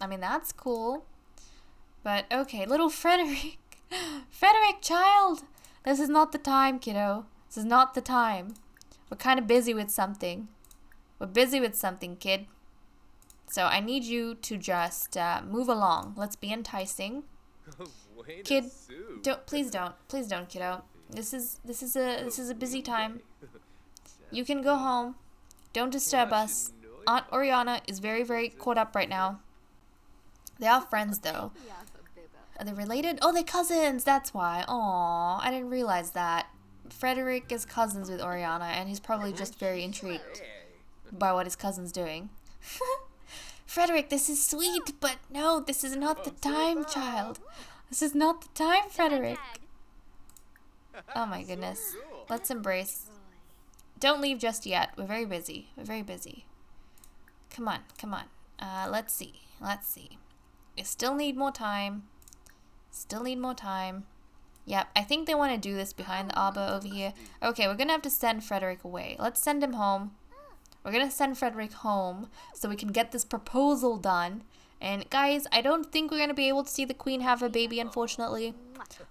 I mean, that's cool. But, okay, little Frederick. Frederick, child! This is not the time, kiddo. This is not the time. We're kind of busy with something. We're busy with something, kid. So I need you to just move along. Let's be enticing. Kid, please don't, kiddo. This is a busy time. You can go home. Don't disturb us. Aunt Oriana is very, very caught up right now. They are friends, though. Are they related? Oh, they're cousins. That's why. Aww, I didn't realize that. Frederick is cousins with Oriana, and he's probably just very intrigued by what his cousin's doing. Frederick, this is sweet, but no, this is not the time, child. This is not the time, Frederick. Oh my goodness. Let's embrace. Don't leave just yet. We're very busy. We're very busy. Come on, come on. Let's see. Let's see. We still need more time. Still need more time. Yep, I think they want to do this behind the arbor over here. Okay, we're gonna have to send Frederick away. Let's send him home. We're gonna send Frederick home so we can get this proposal done. And guys, I don't think we're gonna be able to see the queen have a baby, unfortunately.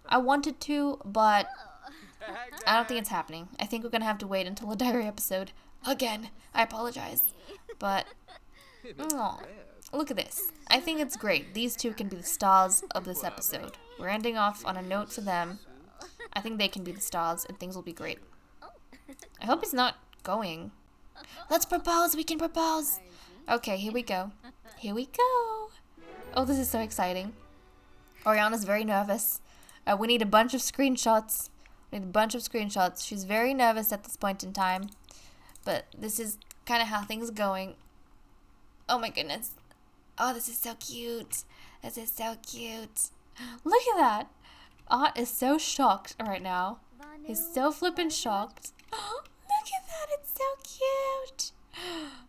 I wanted to, but I don't think it's happening. I think we're gonna have to wait until a diary episode. Again, I apologize. But, oh, look at this. I think it's great. These two can be the stars of this episode. We're ending off on a note for them. I think they can be the stars and things will be great. I hope he's not going. Let's propose. We can propose. Okay, here we go. Here we go. Oh, this is so exciting. Oriana's very nervous. We need a bunch of screenshots. We need a bunch of screenshots. She's very nervous at this point in time. But this is kind of how things are going. Oh my goodness. Oh, this is so cute. This is so cute. Look at that. Art is so shocked right now. He's so flippin' shocked. Oh, look at that. It's so cute.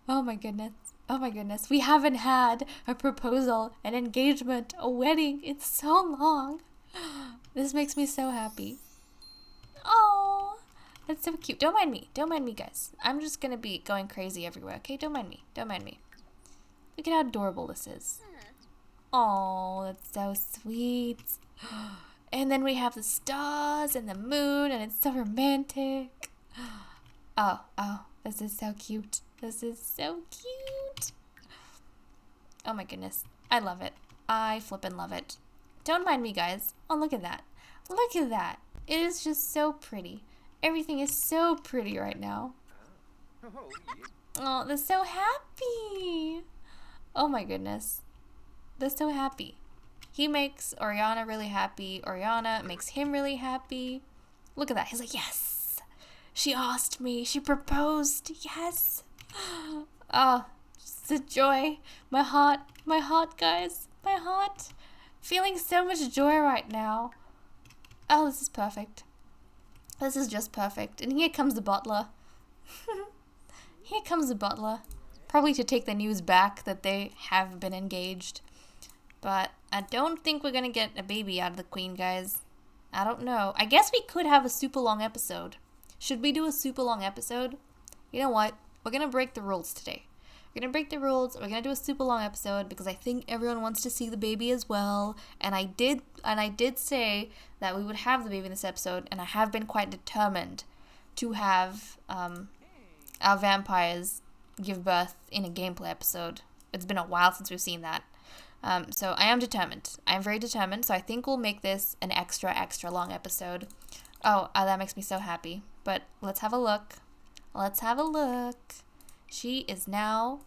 Oh my goodness. Oh my goodness. We haven't had a proposal, an engagement, a wedding in so long. This makes me so happy. Oh, that's so cute. Don't mind me. Don't mind me, guys. I'm just going to be going crazy everywhere, okay? Don't mind me. Don't mind me. Look at how adorable this is. Oh, that's so sweet. And then we have the stars and the moon, and it's so romantic. Oh, this is so cute. This is so cute. Oh my goodness. I love it. I flippin' love it. Don't mind me, guys. Oh, look at that. Look at that. It is just so pretty. Everything is so pretty right now. Oh, they're so happy. Oh my goodness. They're so happy. He makes Oriana really happy. Oriana makes him really happy. Look at that. He's like, yes. She asked me. She proposed. Yes. Oh, just the joy. My heart, guys. My heart. Feeling so much joy right now. Oh, this is perfect. This is just perfect. And here comes the butler. Here comes the butler. Probably to take the news back that they have been engaged. But I don't think we're gonna get a baby out of the queen, guys. I don't know. I guess we could have a super long episode. Should we do a super long episode? You know what? We're gonna break the rules today. We're gonna break the rules. We're gonna do a super long episode because I think everyone wants to see the baby as well. And I did say that we would have the baby in this episode, and I have been quite determined to have our vampires give birth in a gameplay episode. It's been a while since we've seen that. So I am determined. I am very determined. So I think we'll make this an extra long episode. Oh, that makes me so happy. But let's have a look. Let's have a look. She is now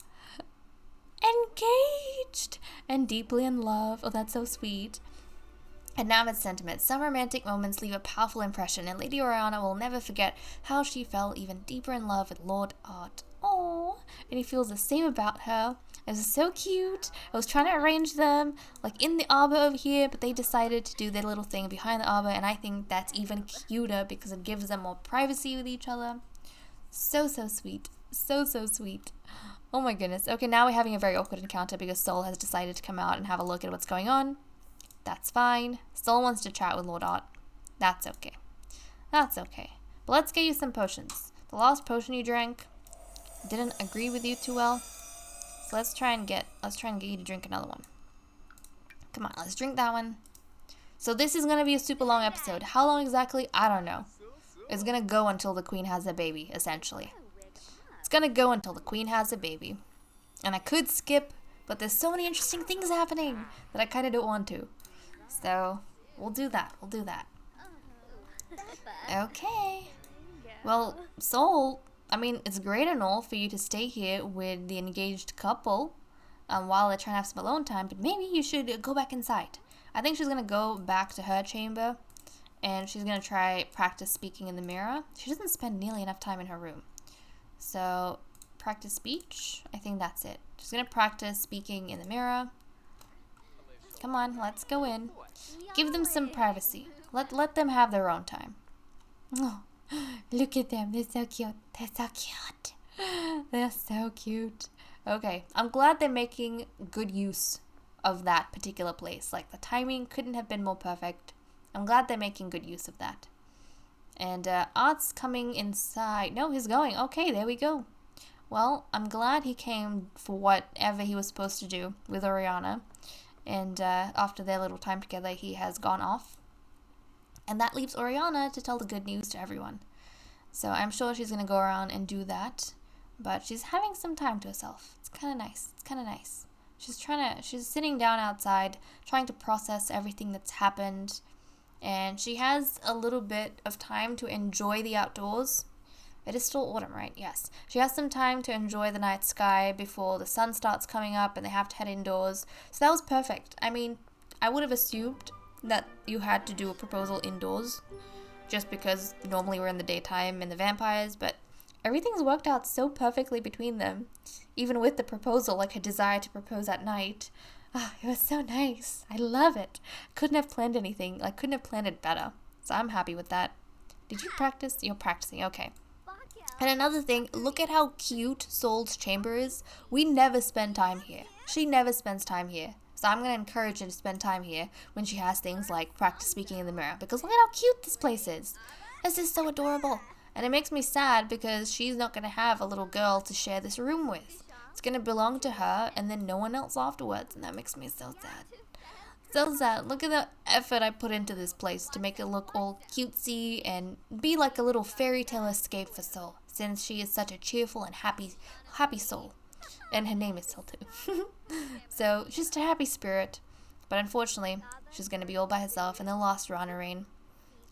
engaged and deeply in love. Oh, that's so sweet. And now its sentiment. Some romantic moments leave a powerful impression, and Lady Oriana will never forget how she fell even deeper in love with Lord Art. Oh, and he feels the same about her. It was so cute. I was trying to arrange them like in the arbor over here, but they decided to do their little thing behind the arbor, and I think that's even cuter because it gives them more privacy with each other. So sweet. So sweet. Oh my goodness. Okay, now we're having a very awkward encounter because Sol has decided to come out and have a look at what's going on. That's fine. Sol wants to chat with Lord Art. That's okay. That's okay. But let's get you some potions. The last potion you drank didn't agree with you too well. So let's try and get you to drink another one. Come on, let's drink that one. So this is going to be a super long episode. How long exactly? I don't know. It's going to go until the queen has a baby, essentially. It's going to go until the queen has a baby. And I could skip, but there's so many interesting things happening that I kind of don't want to. So we'll do that. We'll do that. Okay. Well, Sol, I mean, it's great and all for you to stay here with the engaged couple while they're trying to have some alone time, but maybe you should go back inside. I think she's going to go back to her chamber, and she's going to try practice speaking in the mirror. She doesn't spend nearly enough time in her room. So, practice speech. I think that's it. She's going to practice speaking in the mirror. Come on, let's go in. Give them some privacy. Let them have their own time. Oh, look at them. They're so cute. They're so cute. They're so cute. Okay, I'm glad they're making good use of that particular place. Like, the timing couldn't have been more perfect. I'm glad they're making good use of that. And Art's coming inside. No, he's going. Okay, there we go. Well, I'm glad he came for whatever he was supposed to do with Oriana. And after their little time together, he has gone off. And that leaves Oriana to tell the good news to everyone. So I'm sure she's going to go around and do that. But she's having some time to herself. It's kind of nice. It's kind of nice. She's sitting down outside, trying to process everything that's happened. And she has a little bit of time to enjoy the outdoors. It is still autumn, right? Yes. She has some time to enjoy the night sky before the sun starts coming up and they have to head indoors. So that was perfect. I mean, I would have assumed that you had to do a proposal indoors just because normally we're in the daytime and the vampires, but everything's worked out so perfectly between them. Even with the proposal, like her desire to propose at night. Oh, it was so nice. I love it. Couldn't have planned anything. I couldn't have planned it better. So I'm happy with that. Did you practice? You're practicing. Okay. And another thing, look at how cute Sol's chamber is. We never spend time here. She never spends time here. So I'm going to encourage her to spend time here when she has things like practice speaking in the mirror. Because look at how cute this place is. This is so adorable. And it makes me sad because she's not going to have a little girl to share this room with. It's going to belong to her and then no one else afterwards. And that makes me so sad. So sad. Look at the effort I put into this place to make it look all cutesy and be like a little fairy tale escape for Sol, since she is such a cheerful and happy soul. And her name is Sol too. So, just a happy spirit. But unfortunately, she's going to be all by herself in the last Rana reign.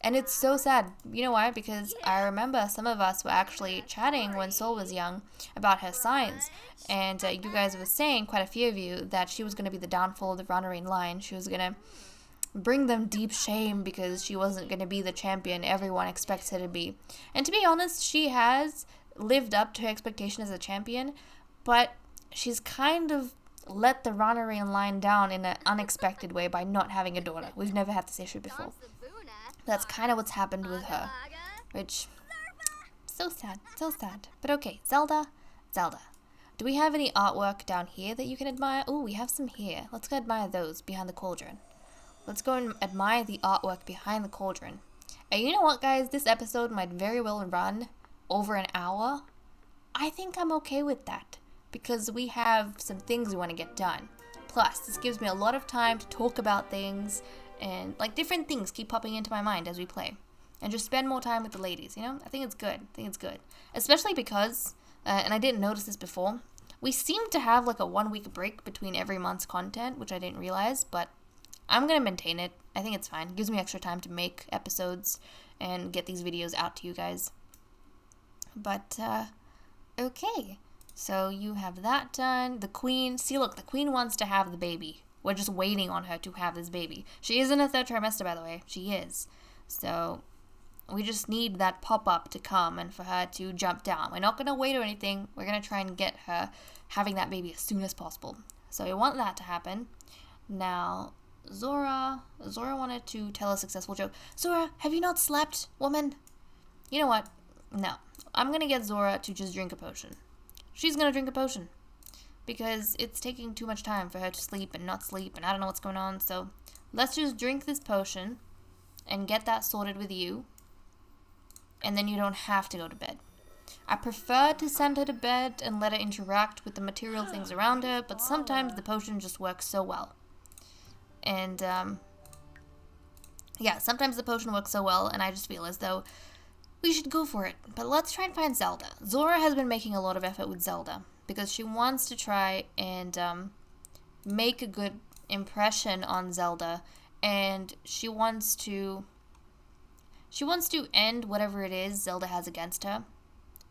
And it's so sad. You know why? Because I remember some of us were actually chatting when Sol was young about her signs. And you guys were saying, quite a few of you, that she was going to be the downfall of the Rana reign line. She was going to bring them deep shame because she wasn't going to be the champion everyone expects her to be. And to be honest, she has lived up to her expectation as a champion, but she's kind of let the Rana reign line down in an unexpected way by not having a daughter. We've never had this issue before. That's kind of what's happened with her, which, so sad, so sad. But okay, Zelda. Do we have any artwork down here that you can admire? Oh, we have some here. Let's go admire those behind the cauldron. Let's go and admire the artwork behind the cauldron. And you know what, guys? This episode might very well run over an hour. I think I'm okay with that because we have some things we want to get done. Plus, this gives me a lot of time to talk about things and like different things keep popping into my mind as we play. And just spend more time with the ladies, you know? I think it's good. Especially because, and I didn't notice this before, we seem to have like a 1 week break between every month's content, which I didn't realize, but I'm going to maintain it. I think it's fine. It gives me extra time to make episodes and get these videos out to you guys. But, okay. So you have that done. The queen, see look, the queen wants to have the baby. We're just waiting on her to have this baby. She is in her 3rd trimester, by the way. She is. So we just need that pop-up to come and for her to jump down. We're not going to wait or anything. We're going to try and get her having that baby as soon as possible. So we want that to happen. Now, Zora wanted to tell a successful joke. Zora, have you not slept, woman? You know what? No. I'm going to get Zora to just drink a potion. She's going to drink a potion. Because it's taking too much time for her to sleep and not sleep, and I don't know what's going on. So let's just drink this potion and get that sorted with you. And then you don't have to go to bed. I prefer to send her to bed and let her interact with the material things around her, but sometimes the potion just works so well. And, yeah, sometimes the potion works so well, and I just feel as though we should go for it. But let's try and find Zelda. Zora has been making a lot of effort with Zelda, because she wants to try and, make a good impression on Zelda, and she wants to end whatever it is Zelda has against her.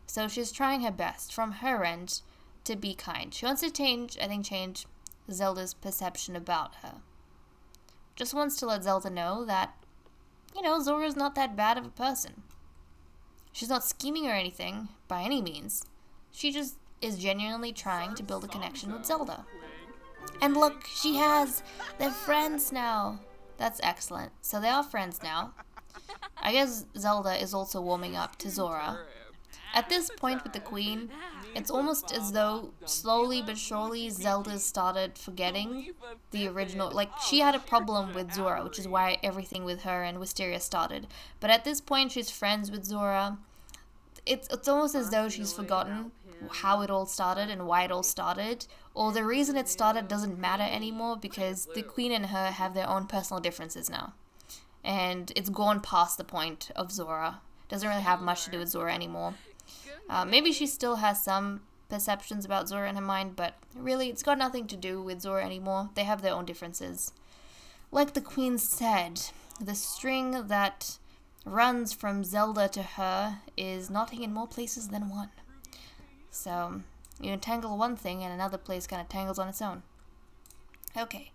So she's trying her best from her end to be kind. She wants to change Zelda's perception about her. Just wants to let Zelda know that, you know, Zora's not that bad of a person. She's not scheming or anything, by any means. She just is genuinely trying to build a connection with Zelda. And look, they're friends now. That's excellent. So they are friends now. I guess Zelda is also warming up to Zora. At this point with the queen, it's almost as though slowly but surely Zelda started forgetting the original. Like, she had a problem with Zora, which is why everything with her and Wisteria started. But at this point, she's friends with Zora. It's almost as though she's forgotten how it all started and why it all started. Or the reason it started doesn't matter anymore because the queen and her have their own personal differences now. And it's gone past the point of Zora. Doesn't really have much to do with Zora anymore. Maybe she still has some perceptions about Zora in her mind, but really it's got nothing to do with Zora anymore. They have their own differences. Like the queen said, the string that runs from Zelda to her is knotting in more places than one. So you entangle one thing and another place kind of tangles on its own. Okay,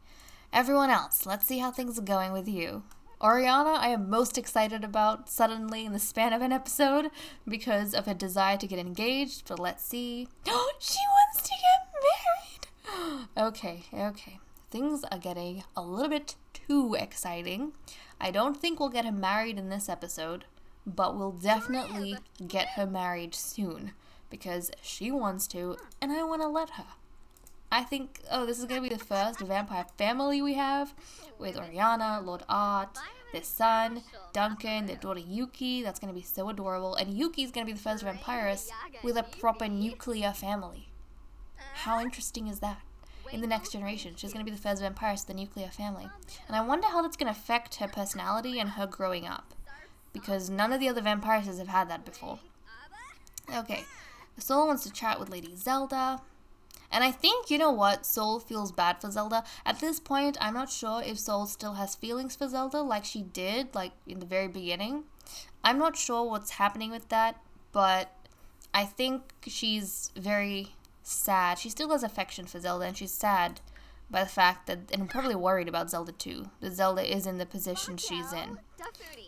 everyone else, let's see how things are going with you. Oriana, I am most excited about suddenly in the span of an episode because of her desire to get engaged, but let's see. She wants to get married! Okay. Things are getting a little bit too exciting. I don't think we'll get her married in this episode, but we'll definitely get her married soon because she wants to, and I want to let her. I think, this is going to be the first vampire family we have, with Oriana, Lord Art, their son, Duncan, their daughter Yuki. That's going to be so adorable. And Yuki's going to be the first vampirist with a proper nuclear family. How interesting is that? In the next generation, she's going to be the first vampirist with a nuclear family. And I wonder how that's going to affect her personality and her growing up. Because none of the other vampires have had that before. Okay, Sol wants to chat with Lady Zelda. And I think, you know what, Sol feels bad for Zelda. At this point, I'm not sure if Sol still has feelings for Zelda like she did, like in the very beginning. I'm not sure what's happening with that, but I think she's very sad. She still has affection for Zelda, and she's sad by the fact that, and probably worried about Zelda too, that Zelda is in the position she's in.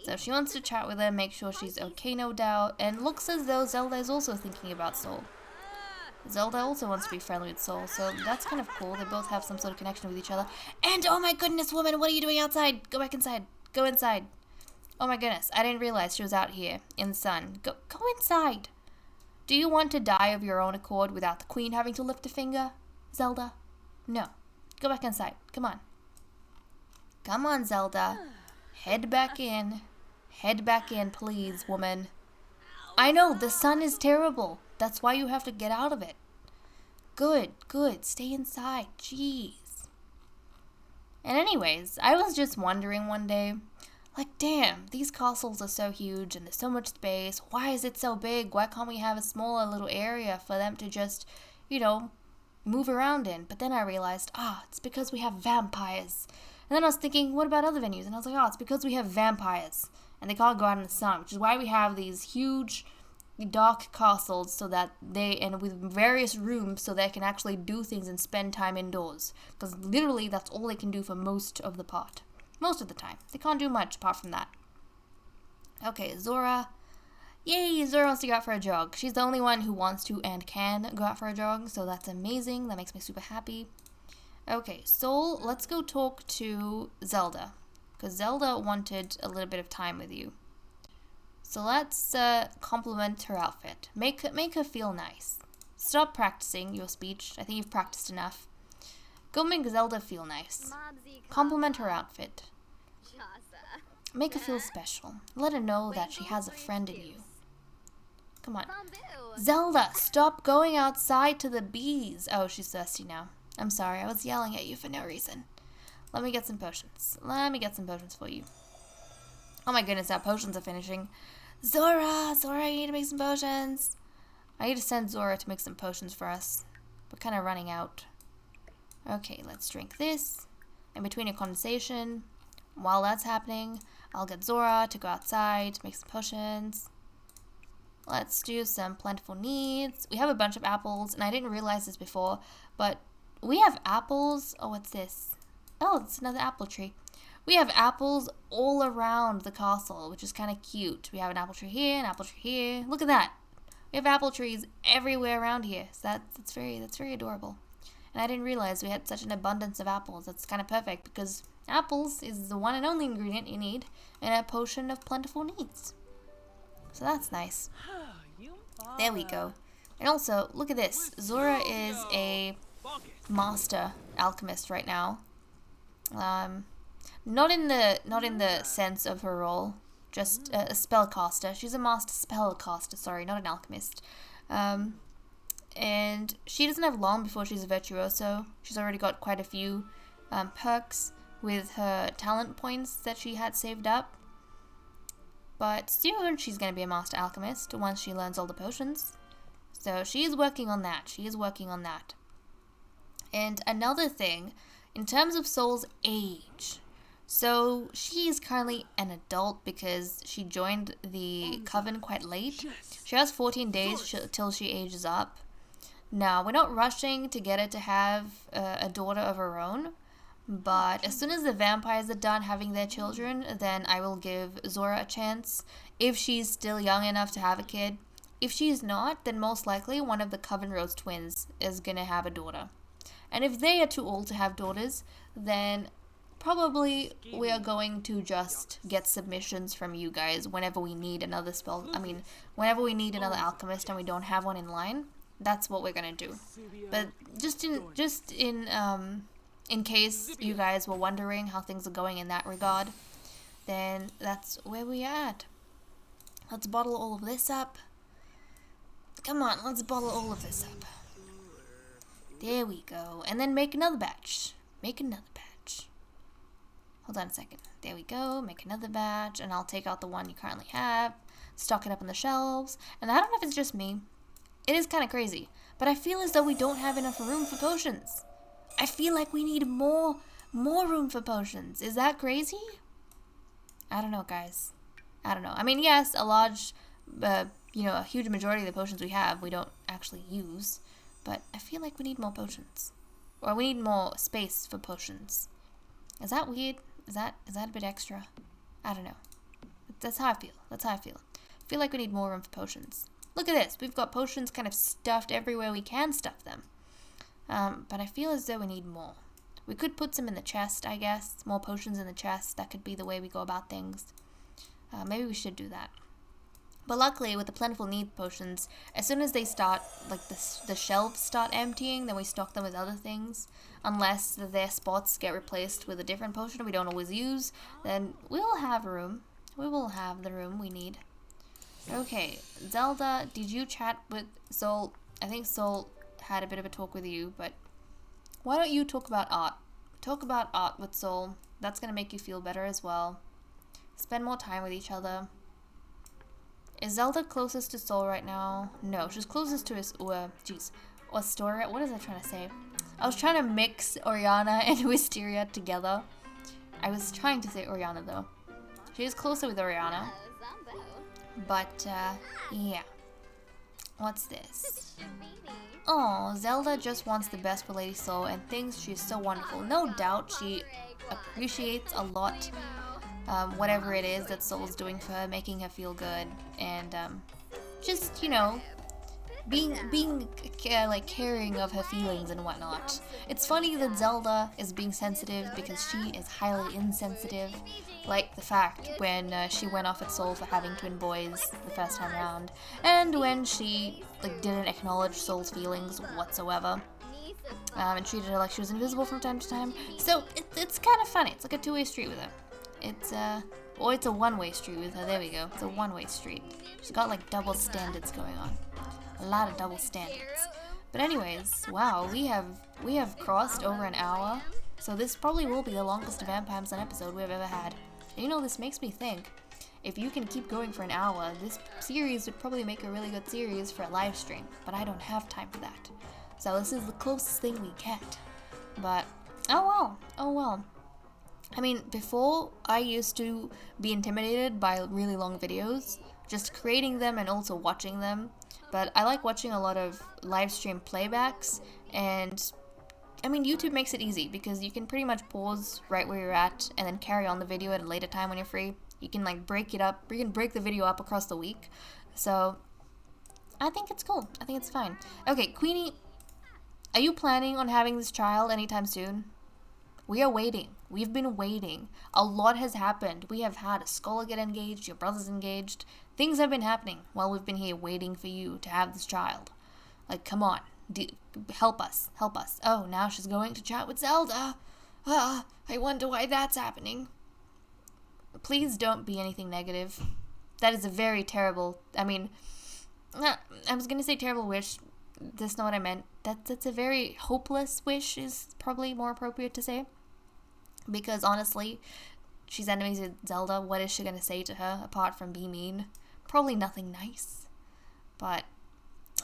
So she wants to chat with her, make sure she's okay, no doubt, and looks as though Zelda is also thinking about Sol. Zelda also wants to be friendly with Sol, so that's kind of cool. They both have some sort of connection with each other. And, oh my goodness, woman, what are you doing outside? Go back inside. Go inside. Oh my goodness, I didn't realize she was out here in the sun. Go inside. Do you want to die of your own accord without the queen having to lift a finger, Zelda? No. Go back inside. Come on. Come on, Zelda. Head back in. Head back in, please, woman. I know, the sun is terrible. That's why you have to get out of it. Good, good. Stay inside. Jeez. And anyways, I was just wondering one day, like, damn, these castles are so huge and there's so much space. Why is it so big? Why can't we have a smaller little area for them to just, you know, move around in? But then I realized, it's because we have vampires. And then I was thinking, what about other venues? And I was like, it's because we have vampires. And they can't go out in the sun, which is why we have these huge, dark castles so that and with various rooms so they can actually do things and spend time indoors. Because literally, that's all they can do for most of the part. Most of the time. They can't do much apart from that. Okay, Zora. Yay, Zora wants to go out for a jog. She's the only one who wants to and can go out for a jog, so that's amazing. That makes me super happy. Okay, Soul, let's go talk to Zelda, because Zelda wanted a little bit of time with you. So let's compliment her outfit. Make her feel nice. Stop practicing your speech. I think you've practiced enough. Go make Zelda feel nice. Compliment her outfit. Make her feel special. Let her know that she has a friend in you. Come on. Zelda, stop going outside to the bees. Oh, she's thirsty now. I'm sorry, I was yelling at you for no reason. Let me get some potions. Let me get some potions for you. Oh my goodness, our potions are finishing. Zora, I need to make some potions. I need to send Zora to make some potions for us. We're kind of running out. Okay, let's drink this. In between a conversation, while that's happening, I'll get Zora to go outside, make some potions. Let's do some plentiful needs. We have a bunch of apples, and I didn't realize this before, but we have apples. Oh, what's this? Oh, it's another apple tree. We have apples all around the castle, which is kind of cute. We have an apple tree here, an apple tree here. Look at that. We have apple trees everywhere around here. So that's very adorable. And I didn't realize we had such an abundance of apples. That's kind of perfect because apples is the one and only ingredient you need in a potion of plentiful needs. So that's nice. There we go. And also, look at this. Zora is a master alchemist right now. Not in the sense of her role, just a spellcaster. She's a master spellcaster, sorry, not an alchemist. And she doesn't have long before she's a virtuoso. She's already got quite a few perks with her talent points that she had saved up. But soon she's going to be a master alchemist once she learns all the potions. So she is working on that. She is working on that. And another thing, in terms of Soul's age, so she is currently an adult because she joined the coven quite late. She has 14 days till she ages up. Now, we're not rushing to get her to have a daughter of her own, but as soon as the vampires are done having their children, then I will give Zora a chance if she's still young enough to have a kid. If she's not, then most likely one of the Coven Rose twins is going to have a daughter. And if they are too old to have daughters, then probably we are going to just get submissions from you guys whenever we need another whenever we need another alchemist and we don't have one in line. That's what we're gonna do. But just in case you guys were wondering how things are going in that regard, then that's where we are at. Let's bottle all of this up. Come on, let's bottle all of this up. There we go. And then make another batch. Make another batch. Hold on a second. There we go. Make another batch. And I'll take out the one you currently have. Stock it up on the shelves. And I don't know if it's just me. It is kind of crazy. But I feel as though we don't have enough room for potions. I feel like we need more room for potions. Is that crazy? I don't know, guys. I don't know. I mean, yes, a large, a huge majority of the potions we have, we don't actually use. But I feel like we need more potions. Or we need more space for potions. Is that weird? Is that a bit extra? I don't know. That's how I feel. That's how I feel. I feel like we need more room for potions. Look at this. We've got potions kind of stuffed everywhere we can stuff them. But I feel as though we need more. We could put some in the chest, I guess. More potions in the chest. That could be the way we go about things. Maybe we should do that. But luckily, with the plentiful need potions, as soon as they start, like the shelves start emptying, then we stock them with other things. Unless their spots get replaced with a different potion we don't always use, then we'll have room. We will have the room we need. Okay, Zelda, did you chat with Sol? I think Sol had a bit of a talk with you, but why don't you talk about art? Talk about art with Sol. That's going to make you feel better as well. Spend more time with each other. Is Zelda closest to Sol right now? No, she's closest to his, Astoria? What is I trying to say? I was trying to mix Oriana and Wisteria together. I was trying to say Oriana though. She is closer with Oriana. But, yeah. What's this? Oh, Zelda just wants the best for Lady Sol and thinks she's so wonderful. No doubt she appreciates a lot whatever it is that Sol's doing for her, making her feel good, and just, you know, being like caring of her feelings and whatnot. It's funny that Zelda is being sensitive because she is highly insensitive, like the fact when she went off at Sol for having twin boys the first time around, and when she like didn't acknowledge Sol's feelings whatsoever, and treated her like she was invisible from time to time. So it's kind of funny. It's like a two-way street with her. It's or it's a one-way street with her. There we go. It's a one-way street. She's got like double standards going on. A lot of double standards. But anyways, wow, we have crossed over an hour. So this probably will be the longest Vampire Amazon episode we've ever had. And you know, this makes me think, if you can keep going for an hour, this series would probably make a really good series for a live stream. But I don't have time for that. So this is the closest thing we get. But, oh well, oh well. I mean, before, I used to be intimidated by really long videos, just creating them and also watching them, but I like watching a lot of live stream playbacks, and I mean, YouTube makes it easy, because you can pretty much pause right where you're at, and then carry on the video at a later time when you're free. You can like break it up, you can break the video up across the week, so I think it's cool, I think it's fine. Okay, Queenie, are you planning on having this child anytime soon? We are waiting. We've been waiting. A lot has happened. We have had a scholar get engaged, your brother's engaged. Things have been happening while we've been here waiting for you to have this child. Like, come on. Help us. Help us. Oh, now she's going to chat with Zelda. I wonder why that's happening. Please don't be anything negative. That is a very terrible, I mean, I was going to say terrible wish. That's not what I meant. That's a very hopeless wish is probably more appropriate to say. Because honestly, she's enemies with Zelda. What is she going to say to her apart from be mean? Probably nothing nice. But,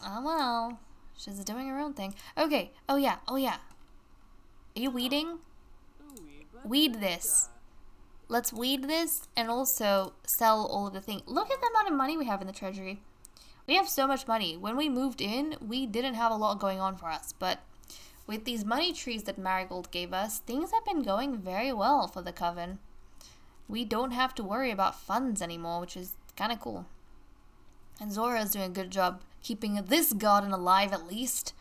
oh well. She's doing her own thing. Okay. Oh yeah. Oh yeah. Are you weeding? Weed this. Let's weed this and also sell all of the things. Look at the amount of money we have in the treasury. We have so much money. When we moved in, we didn't have a lot going on for us, but with these money trees that Marigold gave us, things have been going very well for the coven. We don't have to worry about funds anymore, which is kind of cool. And Zora is doing a good job keeping this garden alive at least.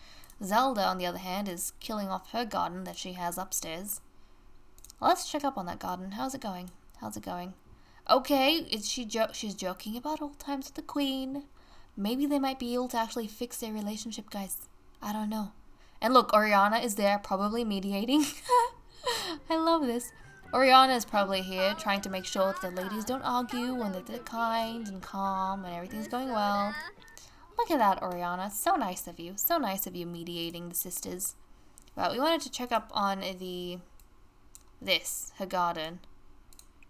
Zelda, on the other hand, is killing off her garden that she has upstairs. Well, let's check up on that garden. How's it going? How's it going? Okay, she's joking about old times with the queen. Maybe they might be able to actually fix their relationship, guys. I don't know. And look, Oriana is there, probably mediating. I love this. Oriana is probably here, trying to make sure that the ladies don't argue and that they're kind and calm and everything's going well. Look at that, Oriana. So nice of you. So nice of you mediating the sisters. But we wanted to check up on her garden.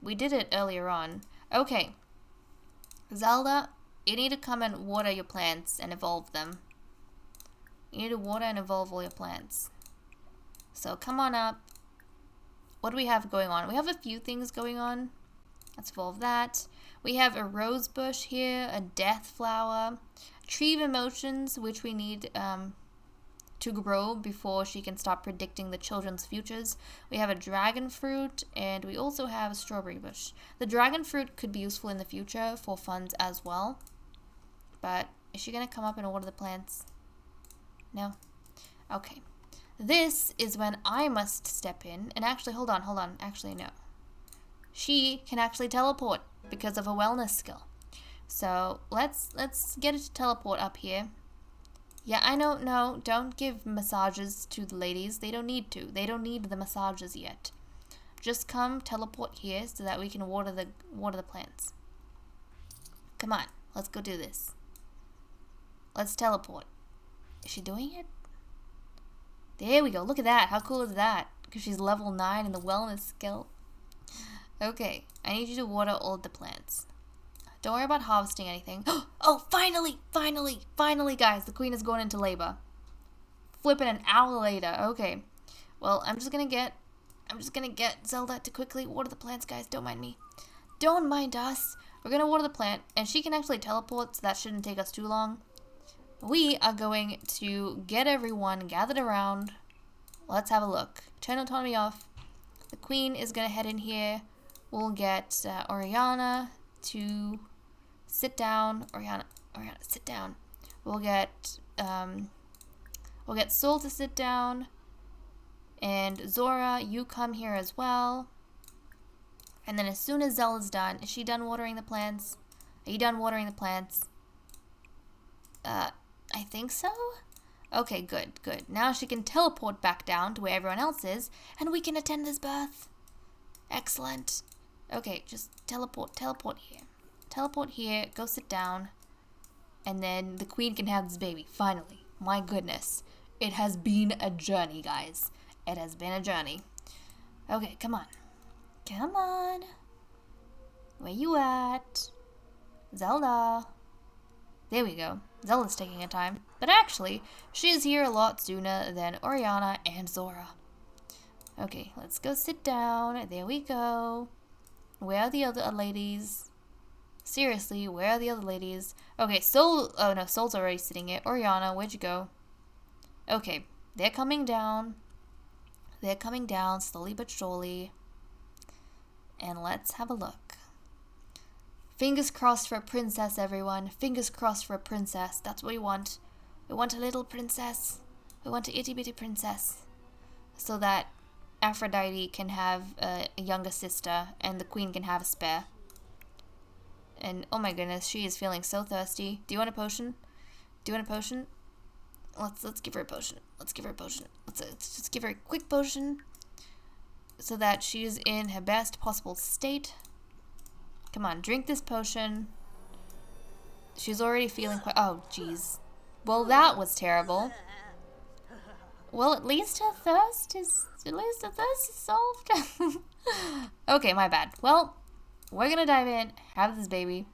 We did it earlier on. Okay. Zelda, you need to come and water your plants and evolve them. You need to water and evolve all your plants. So come on up. What do we have going on? We have a few things going on. Let's evolve that. We have a rose bush here, a death flower, tree of emotions, which we need to grow before she can start predicting the children's futures. We have a dragon fruit, and we also have a strawberry bush. The dragon fruit could be useful in the future for funds as well. But is she going to come up and water the plants? No? Okay. This is when I must step in. And actually, hold on. Actually, no. She can actually teleport because of a wellness skill. So let's get it to teleport up here. Yeah, I know. No, don't give massages to the ladies. They don't need to. They don't need the massages yet. Just come teleport here so that we can water the plants. Come on, let's go do this. Let's teleport. Is she doing it? There we go. Look at that. How cool is that? Because she's level 9 in the wellness skill. Okay, I need you to water all the plants. Don't worry about harvesting anything. Oh, finally, guys. The queen is going into labor. Flipping an hour later. Okay. Well, I'm just gonna get Zelda to quickly water the plants, guys. Don't mind me. Don't mind us. We're gonna water the plant, and she can actually teleport, so that shouldn't take us too long. We are going to get everyone gathered around. Let's have a look. Turn autonomy off. The queen is gonna head in here. We'll get Oriana to sit down. Oriana, sit down. We'll get Sol to sit down. And Zora, you come here as well. And then as soon as Zella's done, is she done watering the plants? Are you done watering the plants? I think so? Okay, good. Now she can teleport back down to where everyone else is, and we can attend this birth. Excellent. Okay, just teleport here. Teleport here, go sit down, and then the queen can have this baby, finally. My goodness. It has been a journey, guys. It has been a journey. Okay, come on. Come on. Where you at? Zelda. There we go. Zelda's taking her time. But actually, she is here a lot sooner than Oriana and Zora. Okay, let's go sit down. There we go. Where are the other ladies? Seriously, where are the other ladies? Okay, Sol... Oh, no, Sol's already sitting here. Oriana, where'd you go? Okay, they're coming down. They're coming down slowly but surely. And let's have a look. Fingers crossed for a princess, everyone. Fingers crossed for a princess. That's what we want. We want a little princess. We want an itty-bitty princess. So that Aphrodite can have a younger sister and the queen can have a spare. And oh my goodness, she is feeling so thirsty. Do you want a potion? Do you want a potion? Let's give her a potion. Let's give her a potion. Let's just give her a quick potion so that she's in her best possible state. Come on, drink this potion. She's already feeling quite... Oh, jeez. Well, that was terrible. Well, at least her thirst is solved. Okay, my bad. Well, we're gonna dive in, have this baby,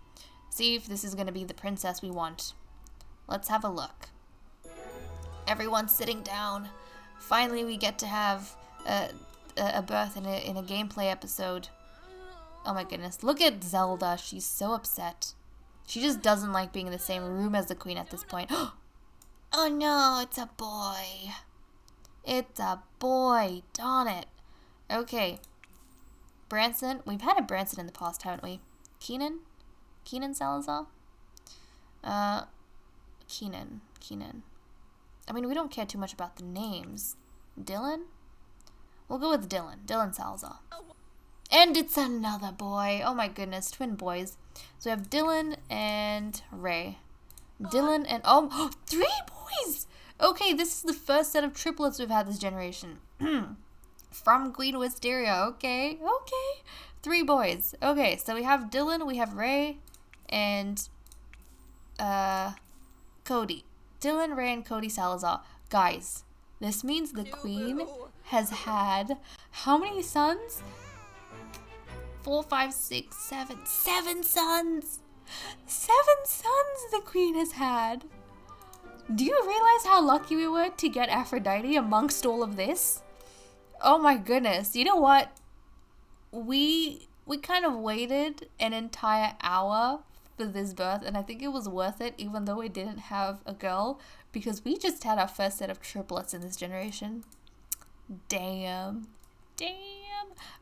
see if this is gonna be the princess we want. Let's have a look. Everyone's sitting down. Finally, we get to have a birth in a gameplay episode. Oh my goodness. Look at Zelda. She's so upset. She just doesn't like being in the same room as the queen at this point. Oh no, it's a boy. It's a boy. Darn it. Okay. Branson. We've had a Branson in the past, haven't we? Keenan Salazar? Keenan. I mean, we don't care too much about the names. Dylan? We'll go with Dylan. Dylan Salazar. And it's another boy. Oh my goodness, twin boys. So we have Dylan and Ray. Dylan and... Oh, 3 boys! Okay, this is the first set of triplets we've had this generation. From Queen Wisteria. Okay. 3 boys. Okay, so we have Dylan, we have Ray, and Cody. Dylan, Ray, and Cody Salazar. Guys, this means the queen has had... How many sons? 4, 5, 6, 7. 7 sons! 7 sons the queen has had! Do you realize how lucky we were to get Aphrodite amongst all of this? Oh my goodness. You know what? We kind of waited an entire hour for this birth, and I think it was worth it even though we didn't have a girl, because we just had our first set of triplets in this generation. Damn.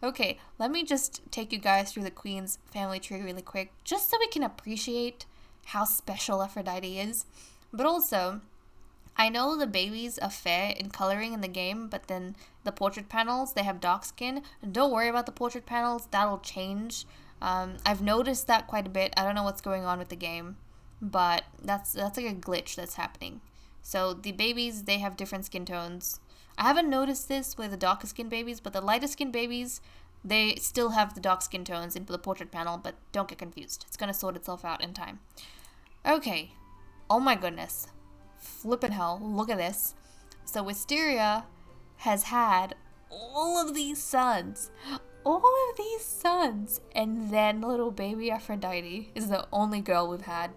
Okay, let me just take you guys through the queen's family tree really quick, just so we can appreciate how special Aphrodite is. But also, I know the babies are fair in coloring in the game, but then the portrait panels, they have dark skin. Don't worry about the portrait panels, that'll change I've noticed that quite a bit. I don't know what's going on with the game, but that's like a glitch that's happening. So the babies, they have different skin tones. I haven't noticed this with the darker skin babies, but the lighter skin babies, they still have the dark skin tones in the portrait panel, but don't get confused. It's gonna sort itself out in time. Okay. Oh my goodness. Flippin' hell. Look at this. So Wisteria has had all of these sons. All of these sons. And then little baby Aphrodite is the only girl we've had.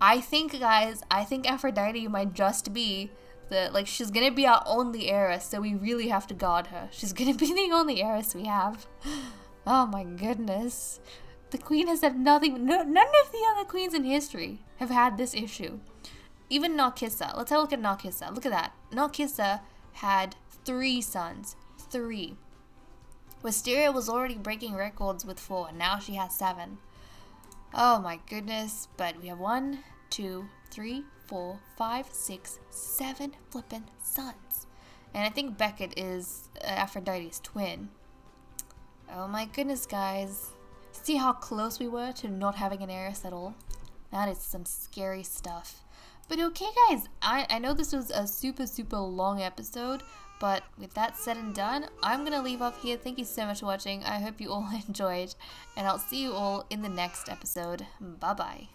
I think, guys, Aphrodite might just be she's gonna be our only heiress, so we really have to guard her. She's gonna be the only heiress we have. Oh my goodness. The queen has had nothing, none of the other queens in history have had this issue. Even Narcissa. Let's have a look at Narcissa. Look at that. Narcissa had 3 sons. 3. Wisteria was already breaking records with 4, and now she has 7. Oh my goodness. But we have 1, 2, 3, 4, 5, 6, 7 flippin' sons. And I think Beckett is Aphrodite's twin. Oh my goodness, guys. See how close we were to not having an heiress at all? That is some scary stuff. But okay, guys, I know this was a super long episode, but with that said and done, I'm going to leave off here. Thank you so much for watching. I hope you all enjoyed, and I'll see you all in the next episode. Bye-bye.